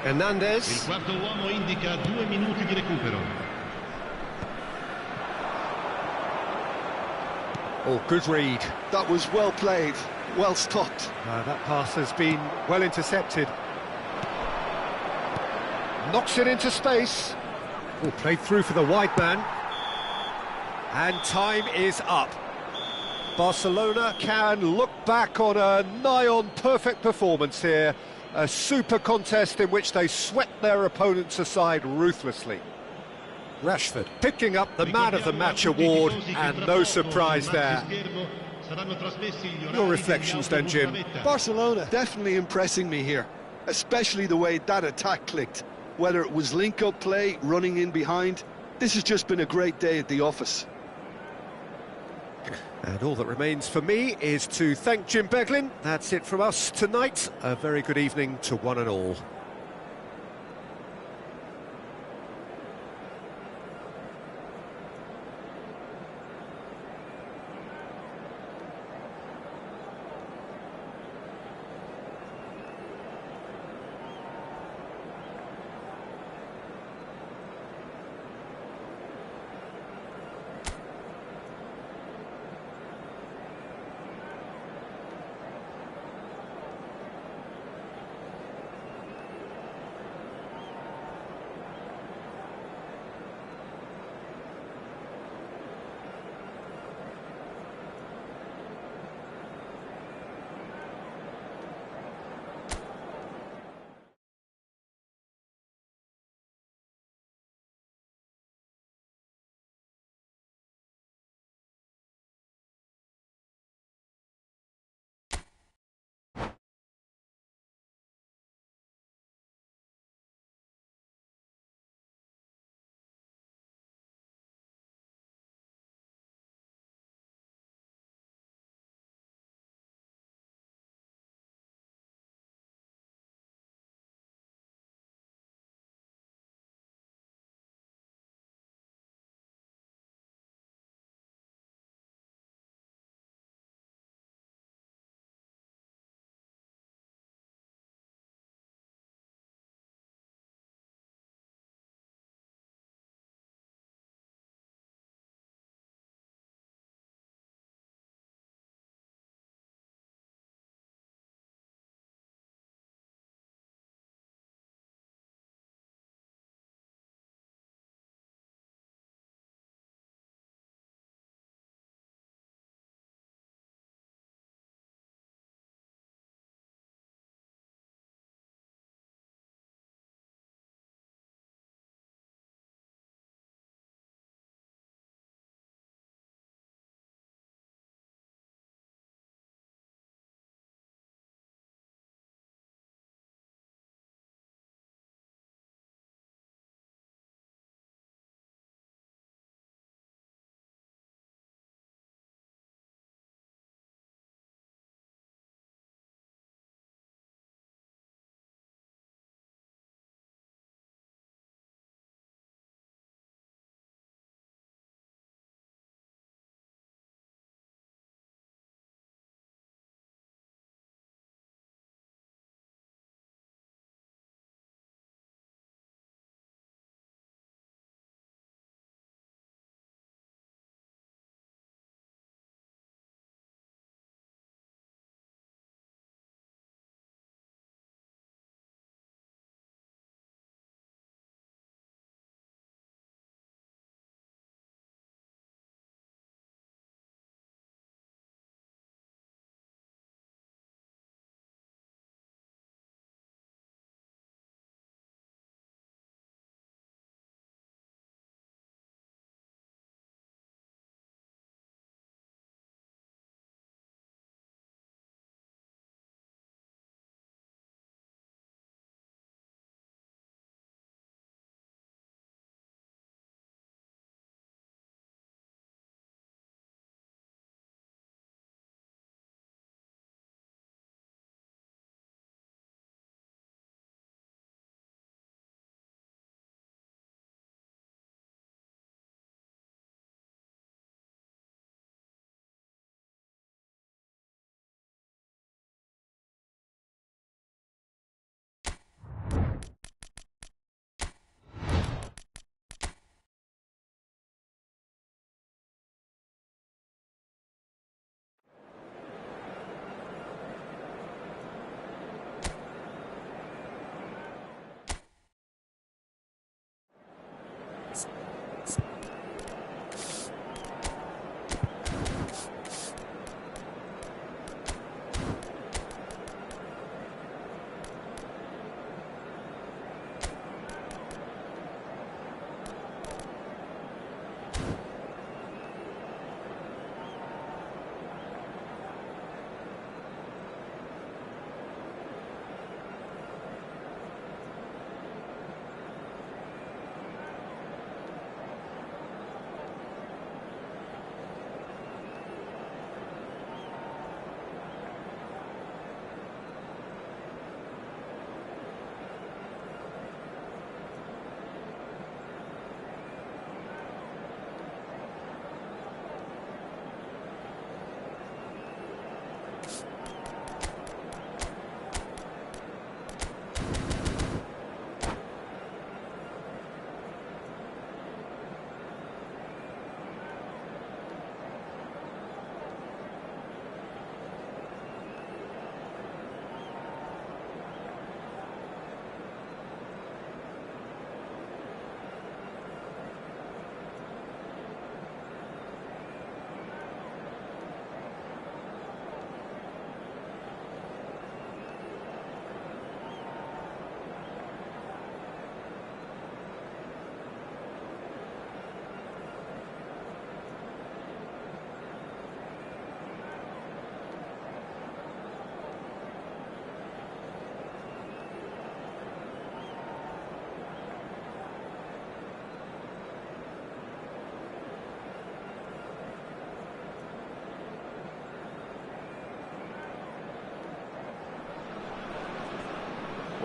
Hernandez. Il quarto uomo indica 2 minuti di recupero. Oh, good read. That was well played, well stopped. That pass has been well intercepted. Knocks it into space. Oh, played through for the wide man. And time is up. Barcelona can look back on a nigh-on perfect performance here. A super contest in which they swept their opponents aside ruthlessly. Rashford picking up the Man of the Match award, and no surprise there. Your reflections then, Jim? Barcelona definitely impressing me here, especially the way that attack clicked. Whether it was link-up play, running in behind, this has just been a great day at the office. And all that remains for me is to thank Jim Beglin. That's it from us tonight. A very good evening to one and all.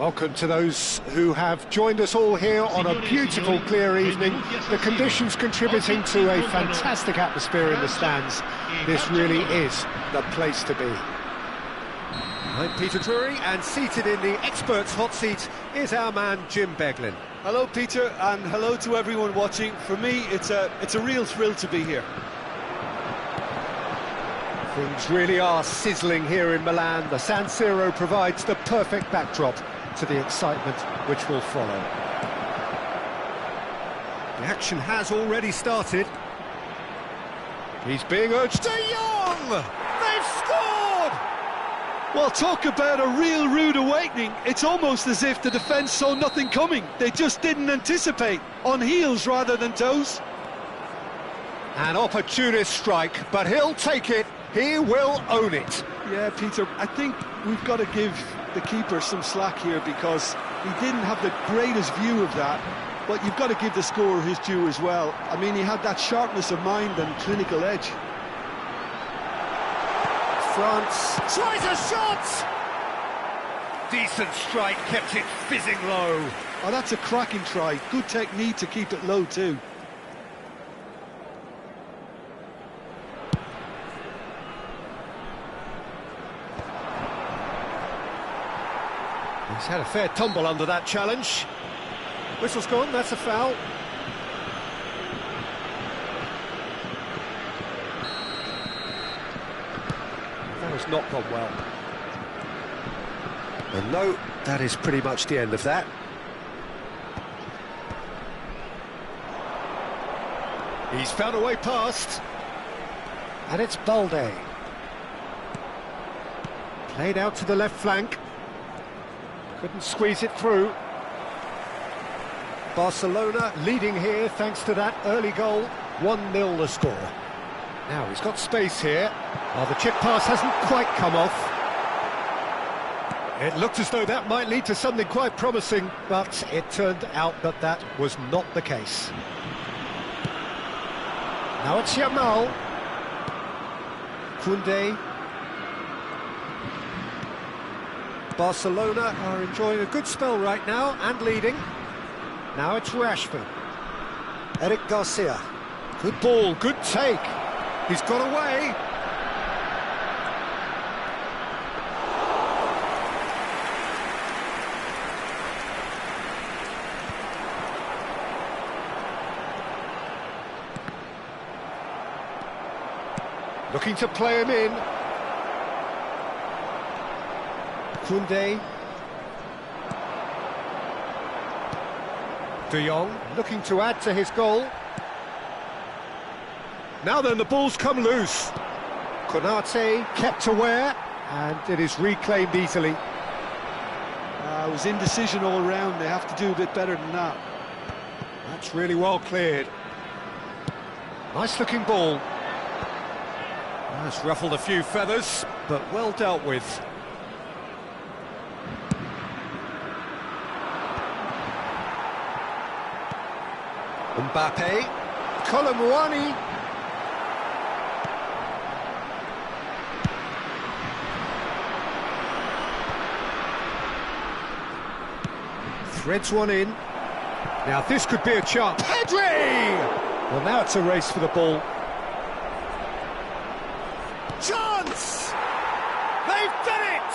Welcome to those who have joined us all here on a beautiful, clear evening. The conditions contributing to a fantastic atmosphere in the stands. This really is the place to be. I'm Peter Drury, and seated in the experts' hot seat is our man Jim Beglin. Hello, Peter, and hello to everyone watching. For me, it's a real thrill to be here. Things really are sizzling here in Milan. The San Siro provides the perfect backdrop to the excitement which will follow. The action has already started. He's being urged. De Jong! They've scored! Well, talk about a real rude awakening. It's almost as if the defence saw nothing coming. They just didn't anticipate. On heels rather than toes. An opportunist strike, but he'll take it. He will own it. Yeah, Peter, I think we've got to give the keeper some slack here because he didn't have the greatest view of that, but you've got to give the scorer his due as well. I mean, he had that sharpness of mind and clinical edge. France tries a shot! Decent strike, kept it fizzing low. Oh, that's a cracking try. Good technique to keep it low too. He's had a fair tumble under that challenge. Whistle's gone, that's a foul. That has not gone well. And no, that is pretty much the end of that. He's found a way past. And it's Balde. Played out to the left flank. Couldn't squeeze it through. Barcelona leading here thanks to that early goal. 1-0 the score. Now he's got space here. Oh, the chip pass hasn't quite come off. It looked as though that might lead to something quite promising, but it turned out that that was not the case. Now it's Yamal. Koundé. Barcelona are enjoying a good spell right now and leading. Now it's Rashford. Eric Garcia. Good ball, good take. He's got away. Looking to play him in. Koundé. De Jong looking to add to his goal. Now then, the ball's come loose. Konate kept aware, and it is reclaimed easily. It was indecision all round. They have to do a bit better than that. That's really well cleared. Nice looking ball. That's ruffled a few feathers, but well dealt with. Mbappe, Colomwani. Threads one in. Now this could be a chance. Pedri! Well, now it's a race for the ball. Chance! They've done it!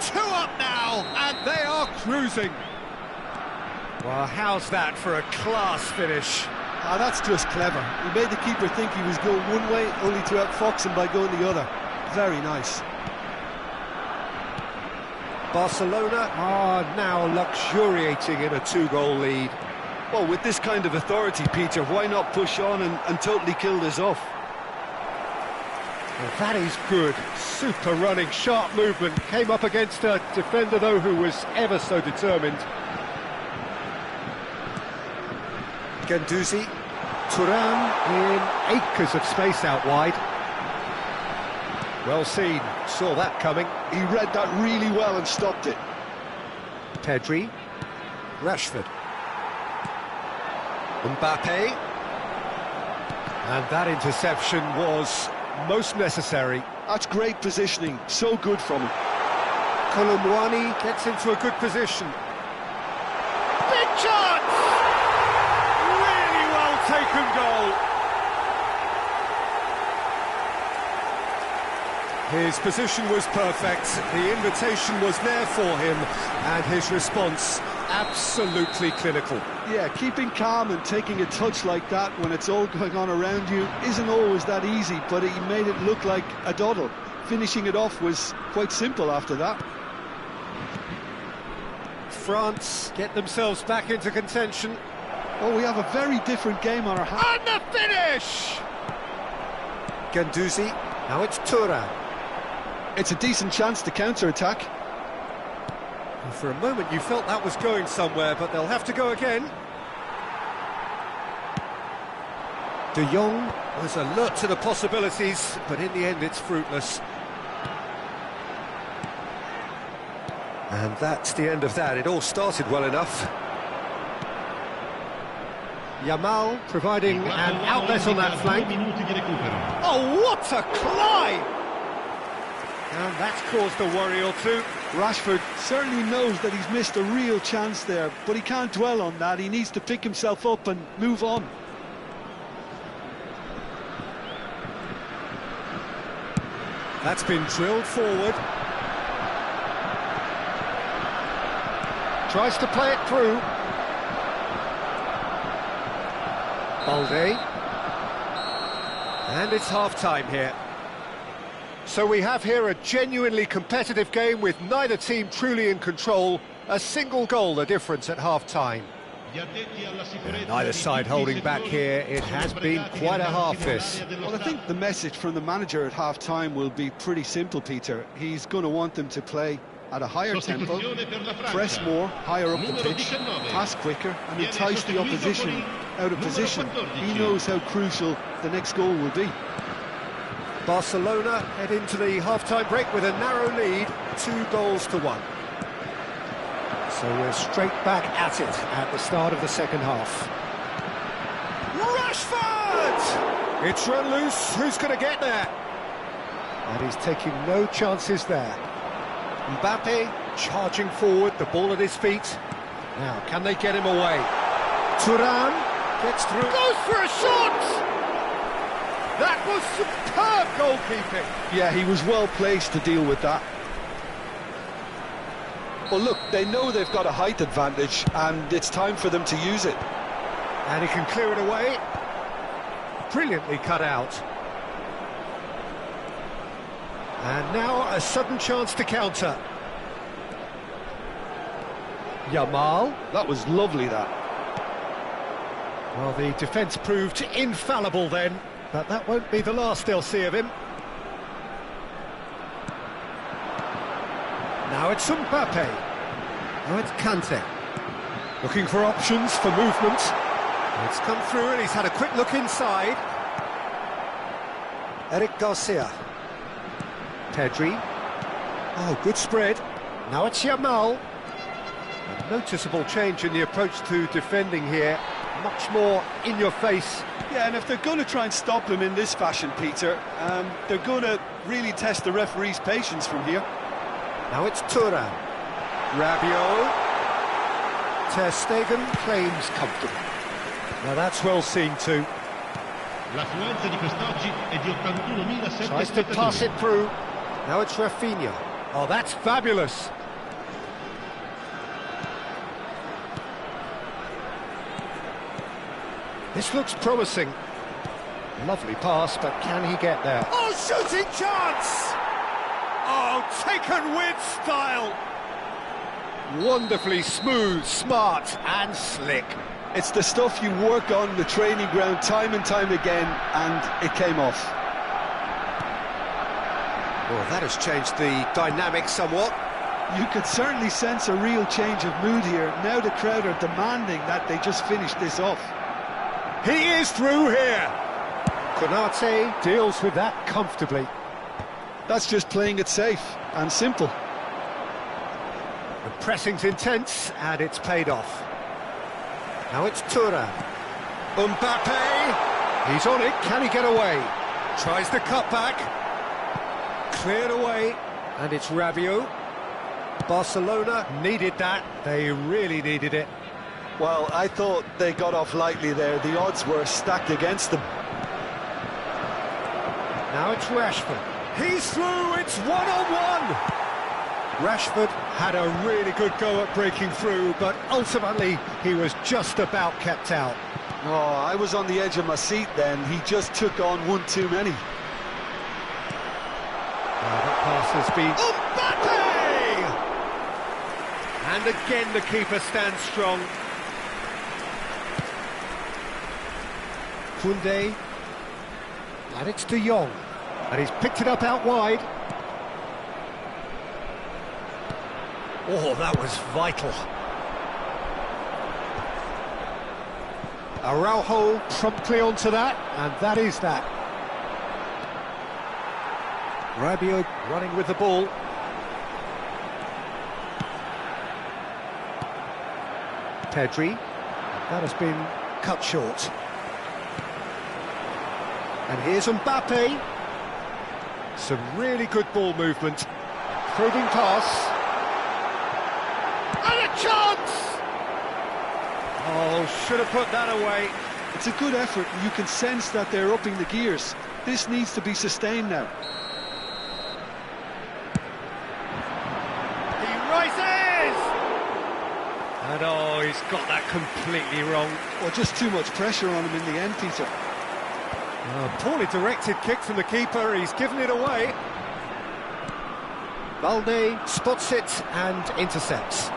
2 up now, and they are cruising. Well, how's that for a class finish? That's just clever. He made the keeper think he was going one way, only to outfox him by going the other. Very nice. Barcelona are now luxuriating in a 2-goal lead. Well, with this kind of authority, Peter, why not push on and totally kill this off? Well, that is good. Super running, sharp movement. Came up against a defender, though, who was ever so determined. Guendouzi. Thuram in acres of space out wide. Well seen, saw that coming. He read that really well and stopped it. Pedri. Rashford. Mbappe. And that interception was most necessary. That's great positioning, so good from him. Kolo Muani gets into a good position. Big chance! Really well taken goal. His position was perfect, the invitation was there for him, and his response absolutely clinical. Yeah, keeping calm and taking a touch like that when it's all going on around you isn't always that easy, but he made it look like a doddle. Finishing it off was quite simple after that. France get themselves back into contention. Oh, we have a very different game on our hands. And the finish! Guendouzi, now it's Thuram. It's a decent chance to counter-attack. For a moment you felt that was going somewhere, but they'll have to go again. De Jong was alert to the possibilities, but in the end it's fruitless. And that's the end of that. It all started well enough. Yamal providing an outlet on that flank. Oh, what a climb! And that's caused a worry or two. Rashford certainly knows that he's missed a real chance there, but he can't dwell on that. He needs to pick himself up and move on. That's been drilled forward. Tries to play it through. Balde. And it's half-time here. So we have here a genuinely competitive game with neither team truly in control. A single goal the difference at half-time. Neither side holding back here. It has been quite a half this. Well, I think the message from the manager at half-time will be pretty simple, Peter. He's going to want them to play at a higher tempo, press more, higher up the pitch, pass quicker and entice the opposition out of position. He knows how crucial the next goal will be. Barcelona head into the half-time break with a narrow lead, 2-1. So we're straight back at it at the start of the second half. Rashford! It's run loose, who's going to get there? And he's taking no chances there. Mbappe charging forward, the ball at his feet. Now, can they get him away? Thuram gets through. Goes for a shot! That was superb goalkeeping. Yeah, he was well placed to deal with that. Well, look, they know they've got a height advantage, and it's time for them to use it. And he can clear it away. Brilliantly cut out. And now a sudden chance to counter. Yamal. That was lovely, that. Well, the defence proved infallible then. But that won't be the last they'll see of him. Now it's Mbappe. Now it's Kante. Looking for options for movement. It's come through and he's had a quick look inside. Eric Garcia. Pedri. Oh, good spread. Now it's Yamal. A noticeable change in the approach to defending here. Much more in your face. Yeah, and if they're going to try and stop him in this fashion, Peter, they're going to really test the referee's patience from here. Now it's Thuram. Rabiot. Ter Stegen claims comfortable. Now that's well seen too. L'affluenza di quest'oggi è di 81.007 Tries to pass it through. Now it's Rafinha. Oh, that's fabulous. This looks promising. Lovely pass, but can he get there? Oh, shooting chance! Oh, taken with style. Wonderfully smooth, smart and slick. It's the stuff you work on the training ground time and time again, and it came off. Well, that has changed the dynamic somewhat. You could certainly sense a real change of mood here. Now the crowd are demanding that they just finish this off. He is through here. Konate deals with that comfortably. That's just playing it safe and simple. The pressing's intense and it's paid off. Now it's Thuram. Mbappe. He's on it. Can he get away? Tries the cut back. Cleared away. And it's Rabiot. Barcelona needed that. They really needed it. Well, I thought they got off lightly there. The odds were stacked against them. Now it's Rashford. He's through, it's one-on-one! Rashford had a really good go at breaking through, but ultimately he was just about kept out. Oh, I was on the edge of my seat then. He just took on one too many. That pass has been... Mbappe! And again the keeper stands strong. Koundé. And it's De Jong. And he's picked it up out wide. Oh, that was vital. Araujo promptly onto that, and that is that. Rabiot running with the ball. Pedri. That has been cut short. And here's Mbappe. Some really good ball movement. Probing pass. And a chance! Oh, should have put that away. It's a good effort, and you can sense that they're upping the gears. This needs to be sustained now. He rises! And oh, he's got that completely wrong. Well, just too much pressure on him in the end, Peter. Poorly directed kick from the keeper, he's given it away. Balde spots it and intercepts.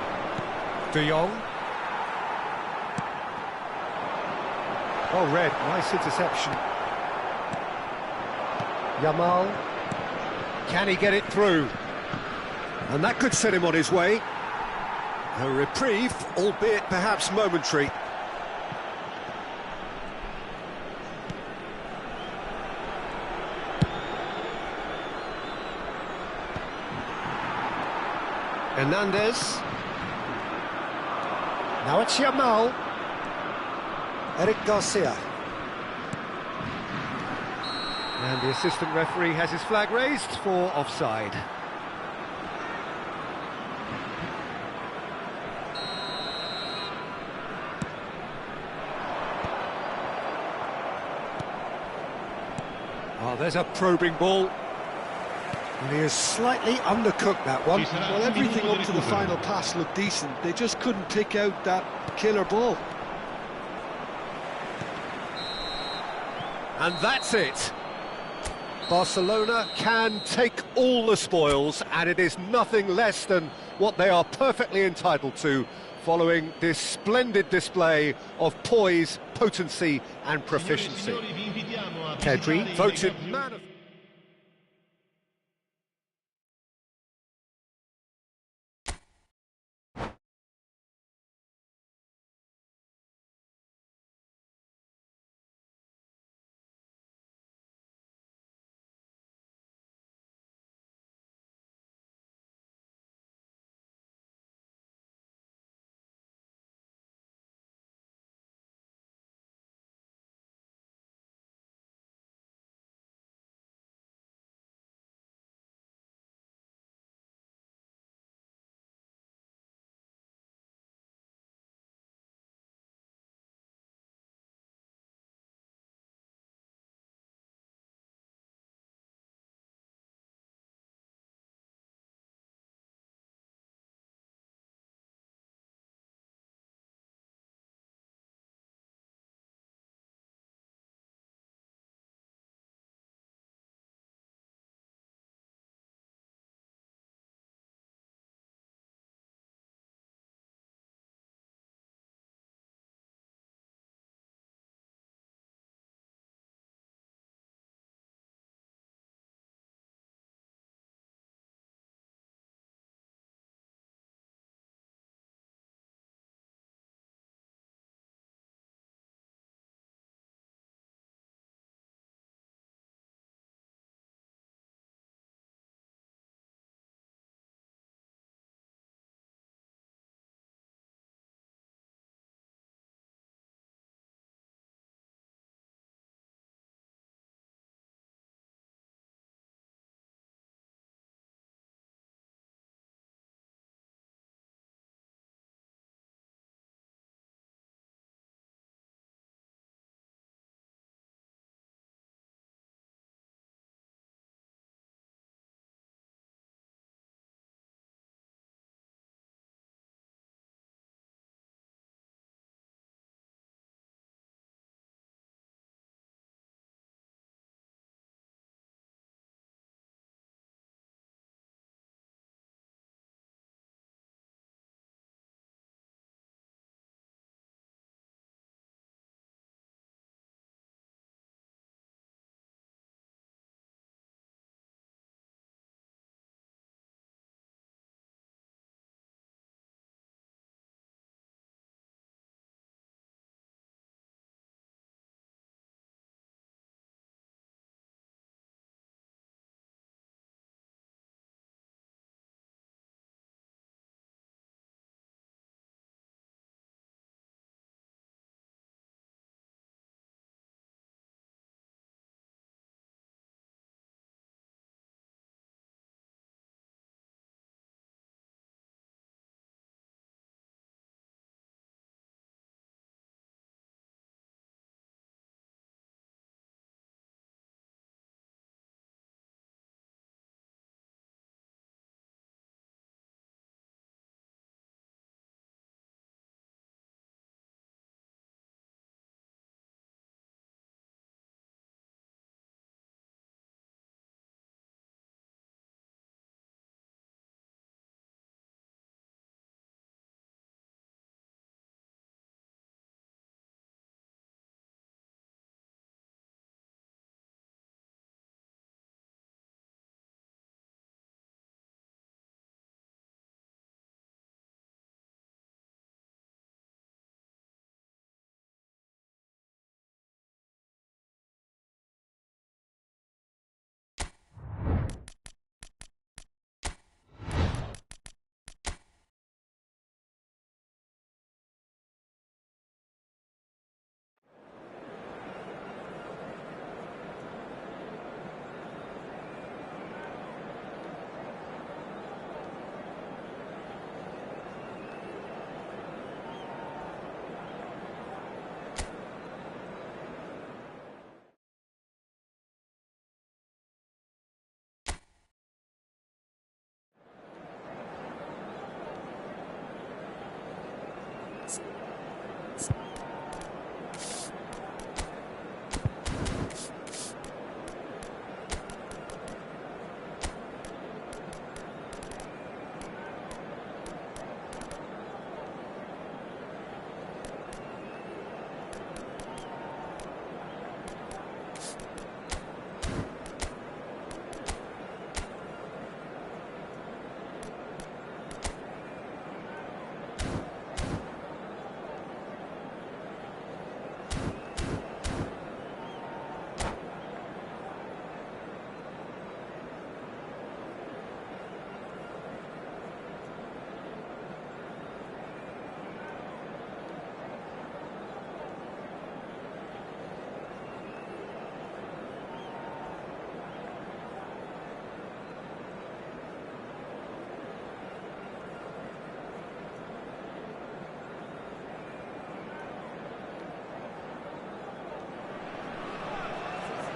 De Jong. Oh, red, nice interception. Yamal. Can he get it through? And that could set him on his way. A reprieve, albeit perhaps momentary. Hernandez. Now it's Yamal. Eric Garcia. And the assistant referee has his flag raised for offside. Oh, there's a probing ball. And he is slightly undercooked, that one. Well, everything up to the final pass looked decent. They just couldn't pick out that killer ball. And that's it. Barcelona can take all the spoils, and it is nothing less than what they are perfectly entitled to, following this splendid display of poise, potency and proficiency. Pedri voted man of...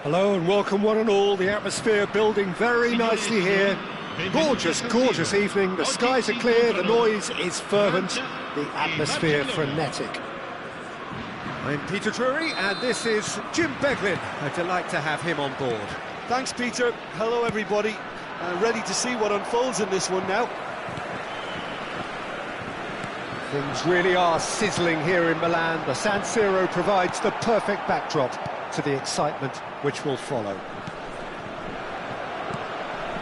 Hello and welcome one and all. The atmosphere building very nicely here. Gorgeous, gorgeous evening. The skies are clear, the noise is fervent, the atmosphere frenetic. I'm Peter Drury and this is Jim Beglin. A delight to have him on board. Thanks, Peter. Hello, everybody. Ready to see what unfolds in this one now. Things really are sizzling here in Milan. The San Siro provides the perfect backdrop to the excitement which will follow.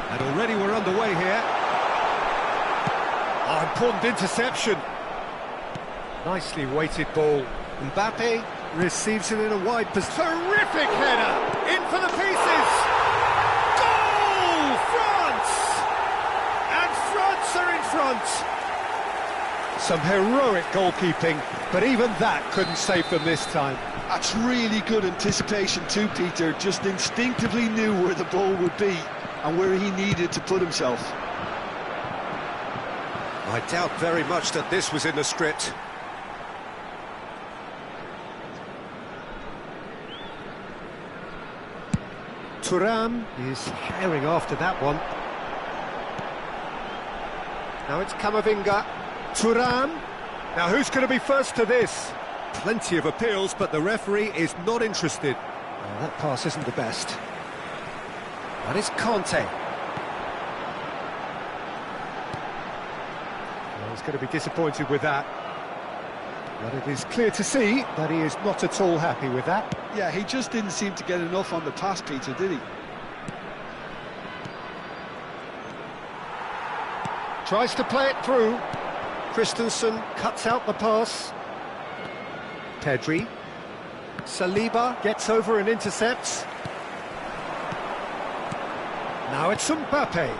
And already we're underway here. Oh, important interception. Nicely weighted ball. Mbappe receives it in a wide position. Terrific header! In for the pieces! Goal! France! And France are in front! Some heroic goalkeeping, but even that couldn't save them this time. That's really good anticipation too, Peter. Just instinctively knew where the ball would be and where he needed to put himself. I doubt very much that this was in the script. Thuram is herring after that one. Now it's Camavinga. Thuram. Now who's going to be first to this? Plenty of appeals, but the referee is not interested. Well, that pass isn't the best. That is Conte. Well, he's going to be disappointed with that. But it is clear to see that he is not at all happy with that. Yeah, he just didn't seem to get enough on the pass, Peter, did he? Tries to play it through. Christensen cuts out the pass. Pedri. Saliba gets over and intercepts. Now it's Mbappe.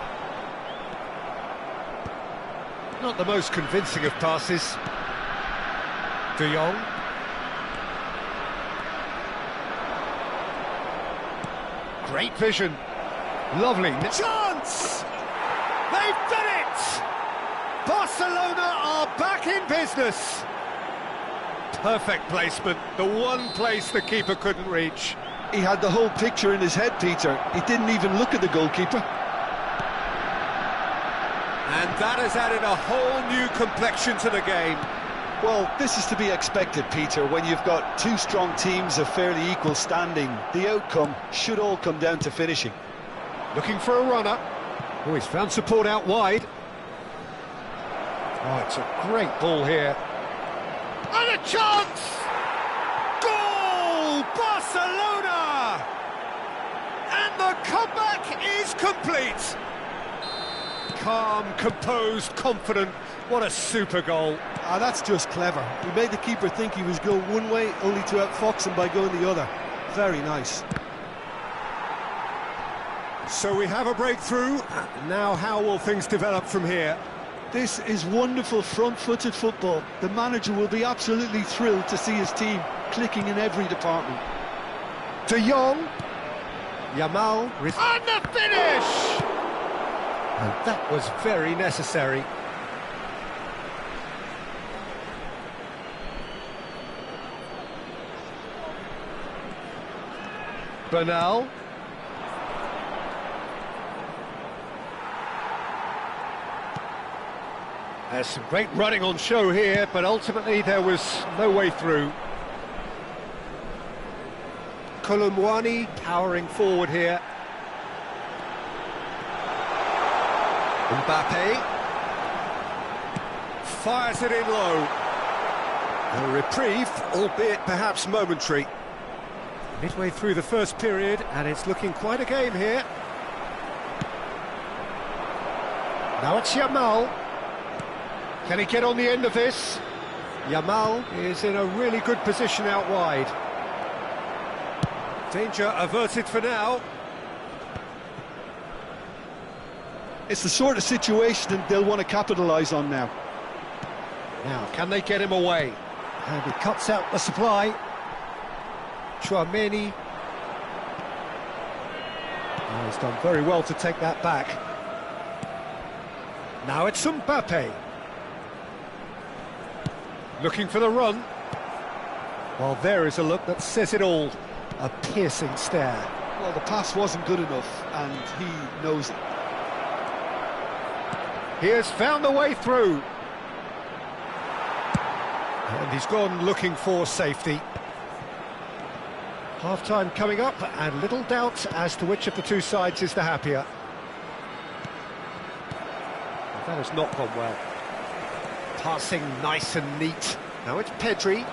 Not the most convincing of passes. De Jong. Great vision. Lovely. Chance! They've done it! Barcelona are back in business. Perfect placement, the one place the keeper couldn't reach. He had the whole picture in his head, Peter. He didn't even look at the goalkeeper. And that has added a whole new complexion to the game. Well, this is to be expected, Peter. When you've got two strong teams of fairly equal standing, the outcome should all come down to finishing. Looking for a runner. Oh, he's found support out wide. Oh, it's a great ball here. And a chance! Goal! Barcelona! And the comeback is complete. Calm, composed, confident. What a super goal. Ah, that's just clever. He made the keeper think he was going one way, only to outfox him by going the other. Very nice. So we have a breakthrough. Now how will things develop from here? This is wonderful front-footed football. The manager will be absolutely thrilled to see his team clicking in every department. De Jong. Yamal. And the finish! And that was very necessary. Bernal. There's some great running on show here, but ultimately there was no way through. Colomwani powering forward here. Mbappe fires it in low. A reprieve, albeit perhaps momentary. Midway through the first period, and it's looking quite a game here. Now it's Yamal. Can he get on the end of this? Yamal is in a really good position out wide. Danger averted for now. It's the sort of situation that they'll want to capitalise on now. Now, can they get him away? And he cuts out the supply. Chouameni. Oh, he's done very well to take that back. Now it's Mbappe. Looking for the run. Well, there is a look that says it all. A piercing stare. Well, the pass wasn't good enough, and he knows it. He has found the way through. And he's gone looking for safety. Half-time coming up, and little doubt as to which of the two sides is the happier. That has not gone well. Passing nice and neat. Now it's Pedri.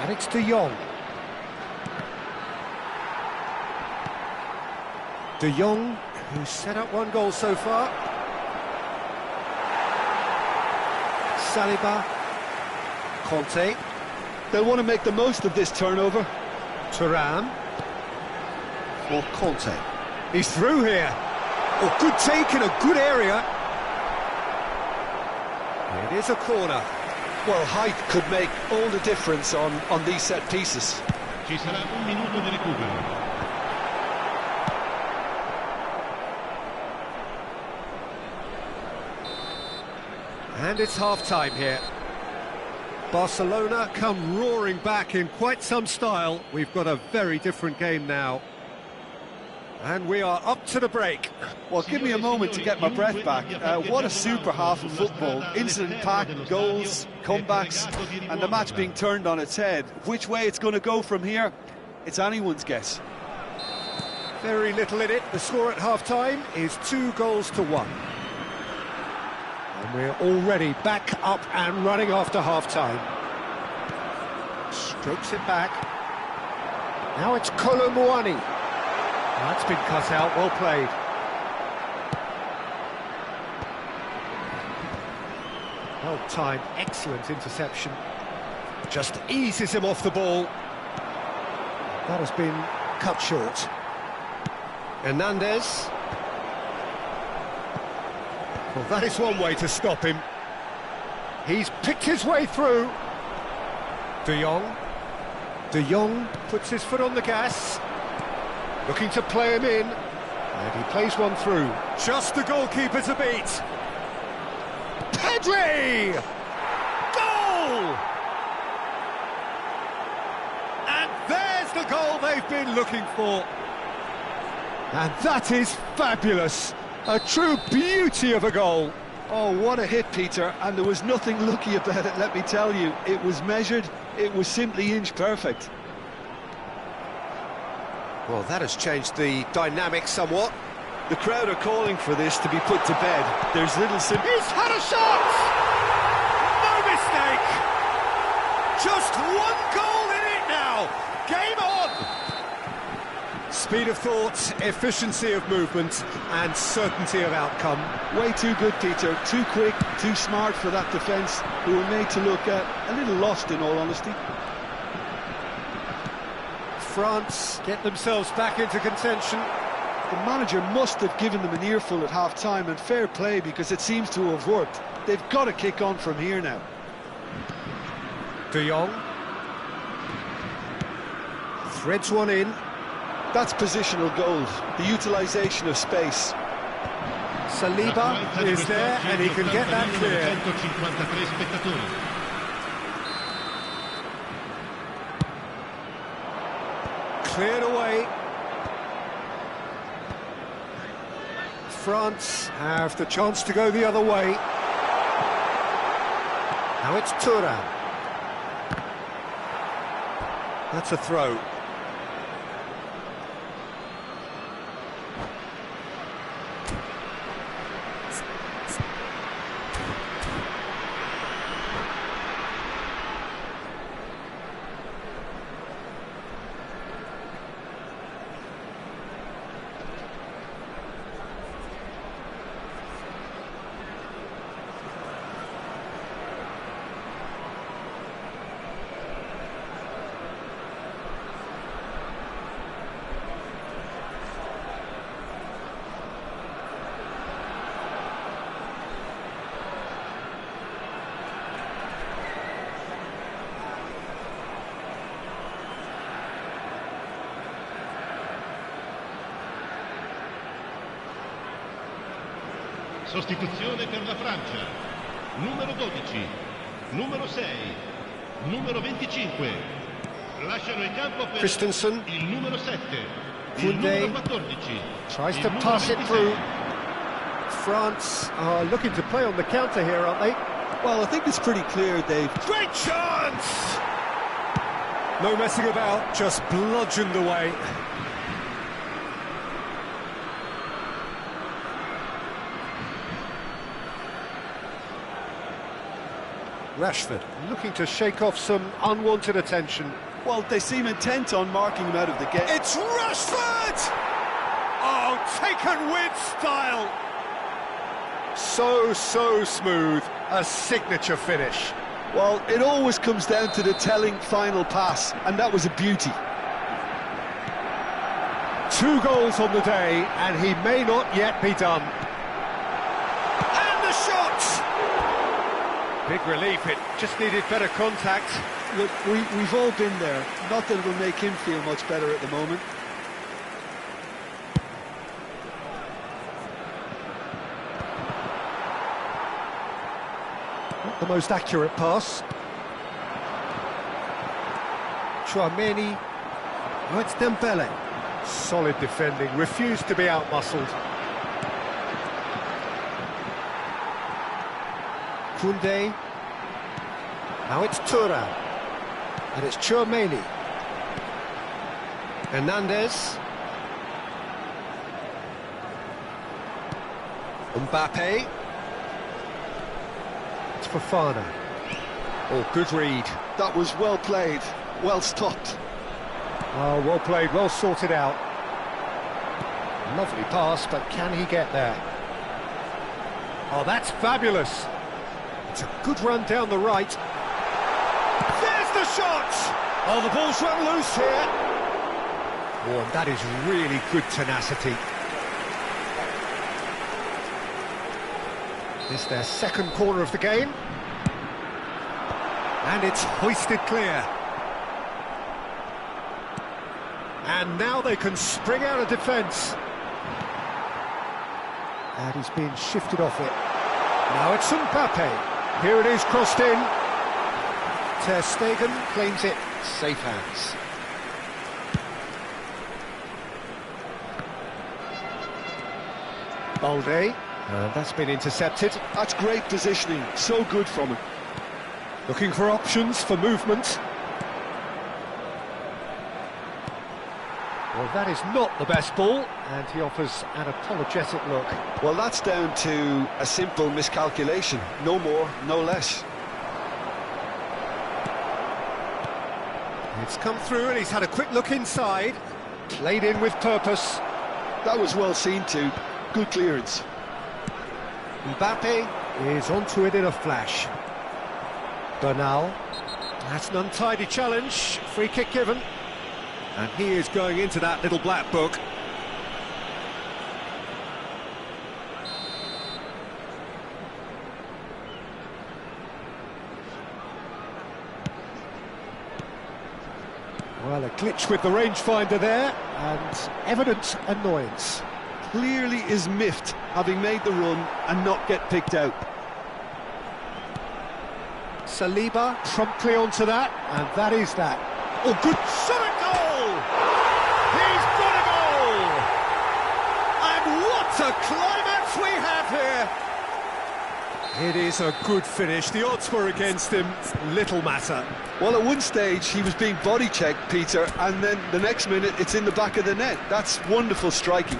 And it's De Jong. De Jong, who's set up one goal so far. Saliba. Conte. They'll want to make the most of this turnover. Thuram. For Conte. He's through here. Oh, good take in a good area. It is a corner. Well, height could make all the difference on these set pieces. Ci sarà un minuto di recupero. And it's half-time here. Barcelona come roaring back in quite some style. We've got a very different game now. And we are up to the break. Well, give me a moment to get my breath back. What a super half of football. Incident-packed, goals, comebacks, and the match being turned on its head. Which way it's going to go from here, it's anyone's guess. Very little in it. The score at half-time is 2-1. And we're already back up and running after half-time. Strokes it back. Now it's Kolo Muani. That's been cut out, well played. Well timed, excellent interception. Just eases him off the ball. That has been cut short. Hernandez. Well, that is one way to stop him. He's picked his way through. De Jong. De Jong puts his foot on the gas. Looking to play him in, and he plays one through. Just the goalkeeper to beat. Pedri! Goal! And there's the goal they've been looking for. And that is fabulous. A true beauty of a goal. Oh, what a hit, Peter, and there was nothing lucky about it, let me tell you. It was measured, it was simply inch perfect. Well, that has changed the dynamic somewhat. The crowd are calling for this to be put to bed. There's little He's had a shot! No mistake! Just one goal in it now! Game on! Speed of thought, efficiency of movement, and certainty of outcome. Way too good, Peter. Too quick, too smart for that defence, who were made to look a little lost, in all honesty. France get themselves back into contention. The manager must have given them an earful at half-time, and fair play, because it seems to have worked. They've got to kick on from here now. De Jong. Threads one in. That's positional gold, the utilisation of space. Saliba is there, and he can get that clear. Cleared away. France have the chance to go the other way. Now it's Thuram. That's a throw. Sostituzione per la Francia. Numero 12, numero 6, numero 25. Lasciano il campo per Christensen. il numero 7. Il Koundé numero 14. tries il to numero pass it 26. through. France are looking to play on the counter here, aren't they? Well, I think it's pretty clear they've... Great chance! No messing about, just bludgeoned away. Rashford looking to shake off some unwanted attention. Well, they seem intent on marking him out of the game. It's Rashford! Oh, taken with style! So smooth, a signature finish. Well, it always comes down to the telling final pass, and that was a beauty. 2 goals on the day, and he may not yet be done. And the shot! Big relief, it just needed better contact. Look, we've all been there. Not that it'll make him feel much better at the moment. Not the most accurate pass. Chouameni. Oh, it's Dembele. Solid defending, refused to be outmuscled. Koundé. Now it's Thuram. And it's Chouameni. Hernandez. Mbappe. It's Fofana. Oh, good read. That was well played, well stopped. Oh, well played, well sorted out. Lovely pass, but can he get there? Oh, that's fabulous. It's a good run down the right. There's the shot! Oh, the ball's run loose here. Oh, and that is really good tenacity. This is their second corner of the game. And it's hoisted clear. And now they can spring out of defence. And he's being shifted off it. Now it's Mbappe. Here it is, crossed in. Ter Stegen claims it. Safe hands. Balde. That's been intercepted. That's great positioning. So good from him. Looking for options for movement. Well, that is not the best ball, and he offers an apologetic look. Well, that's down to a simple miscalculation. No more, no less. It's come through, and he's had a quick look inside. Played in with purpose. That was well seen too. Good clearance. Mbappe is onto it in a flash. Bernal. That's an untidy challenge. Free kick given. And he is going into that little black book. Well, a glitch with the rangefinder there, and evident annoyance. Clearly is miffed, having made the run and not get picked out. Saliba promptly onto that, and that is that. Oh, good shot at goal! He's got a goal! And what a climax we have here! It is a good finish. The odds were against him. Little matter. Well, at one stage he was being body checked, Peter, and then the next minute it's in the back of the net. That's wonderful striking.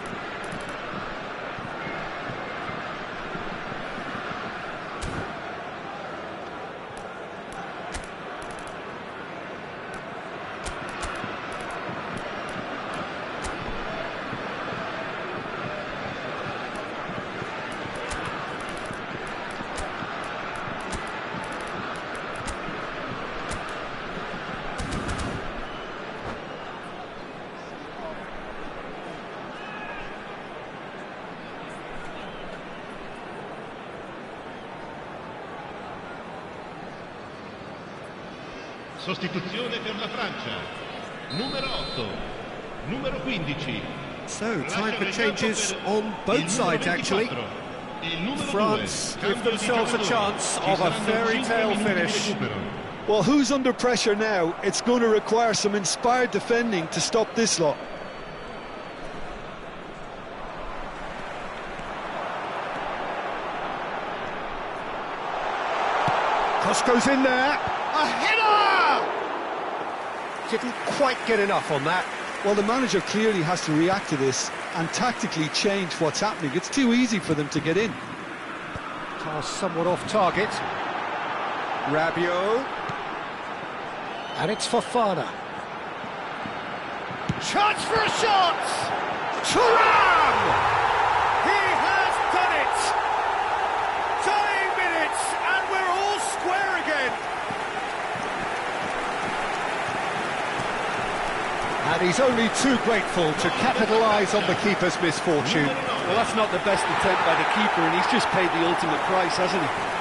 Sostituzione per la Francia. Numero 8. Numero 15. So, time for changes on both sides, actually. France give themselves a chance of a fairy tale finish. Well, who's under pressure now? It's going to require some inspired defending to stop this lot. Cross goes in there. A header! Didn't quite get enough on that. Well, the manager clearly has to react to this and tactically change what's happening. It's too easy for them to get in. Pass somewhat off target. Rabiot. And it's Fofana. Chance for a shot! Thuram! He has done it! Dying minutes, and we're all square again. And he's only too grateful to capitalise on the keeper's misfortune. Well, that's not the best attempt by the keeper, and he's just paid the ultimate price, hasn't he?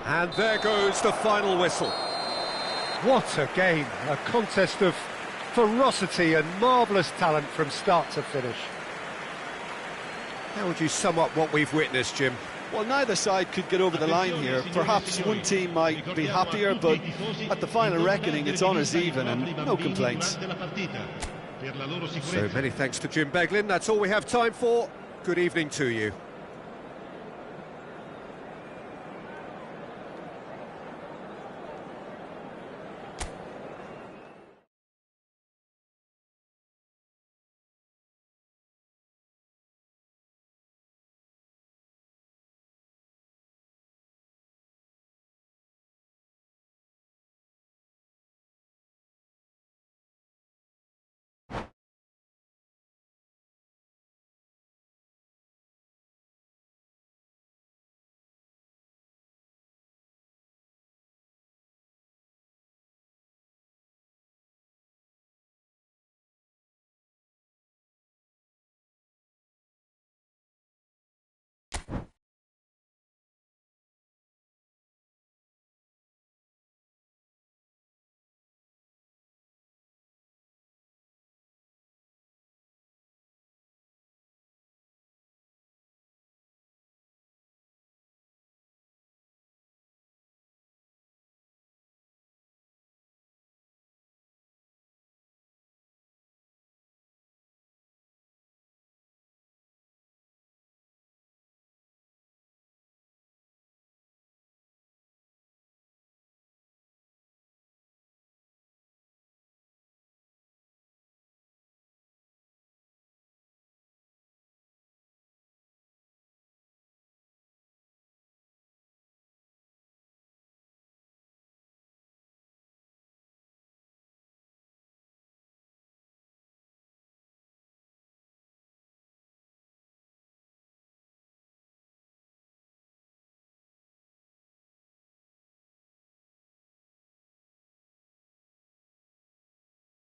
And there goes the final whistle. What a game, a contest of ferocity and marvellous talent from start to finish. How would you sum up what we've witnessed, Jim? Well, neither side could get over the line here. Perhaps one team might be happier, but at the final reckoning, it's honours even and no complaints. So many thanks to Jim Beglin. That's all we have time for. Good evening to you.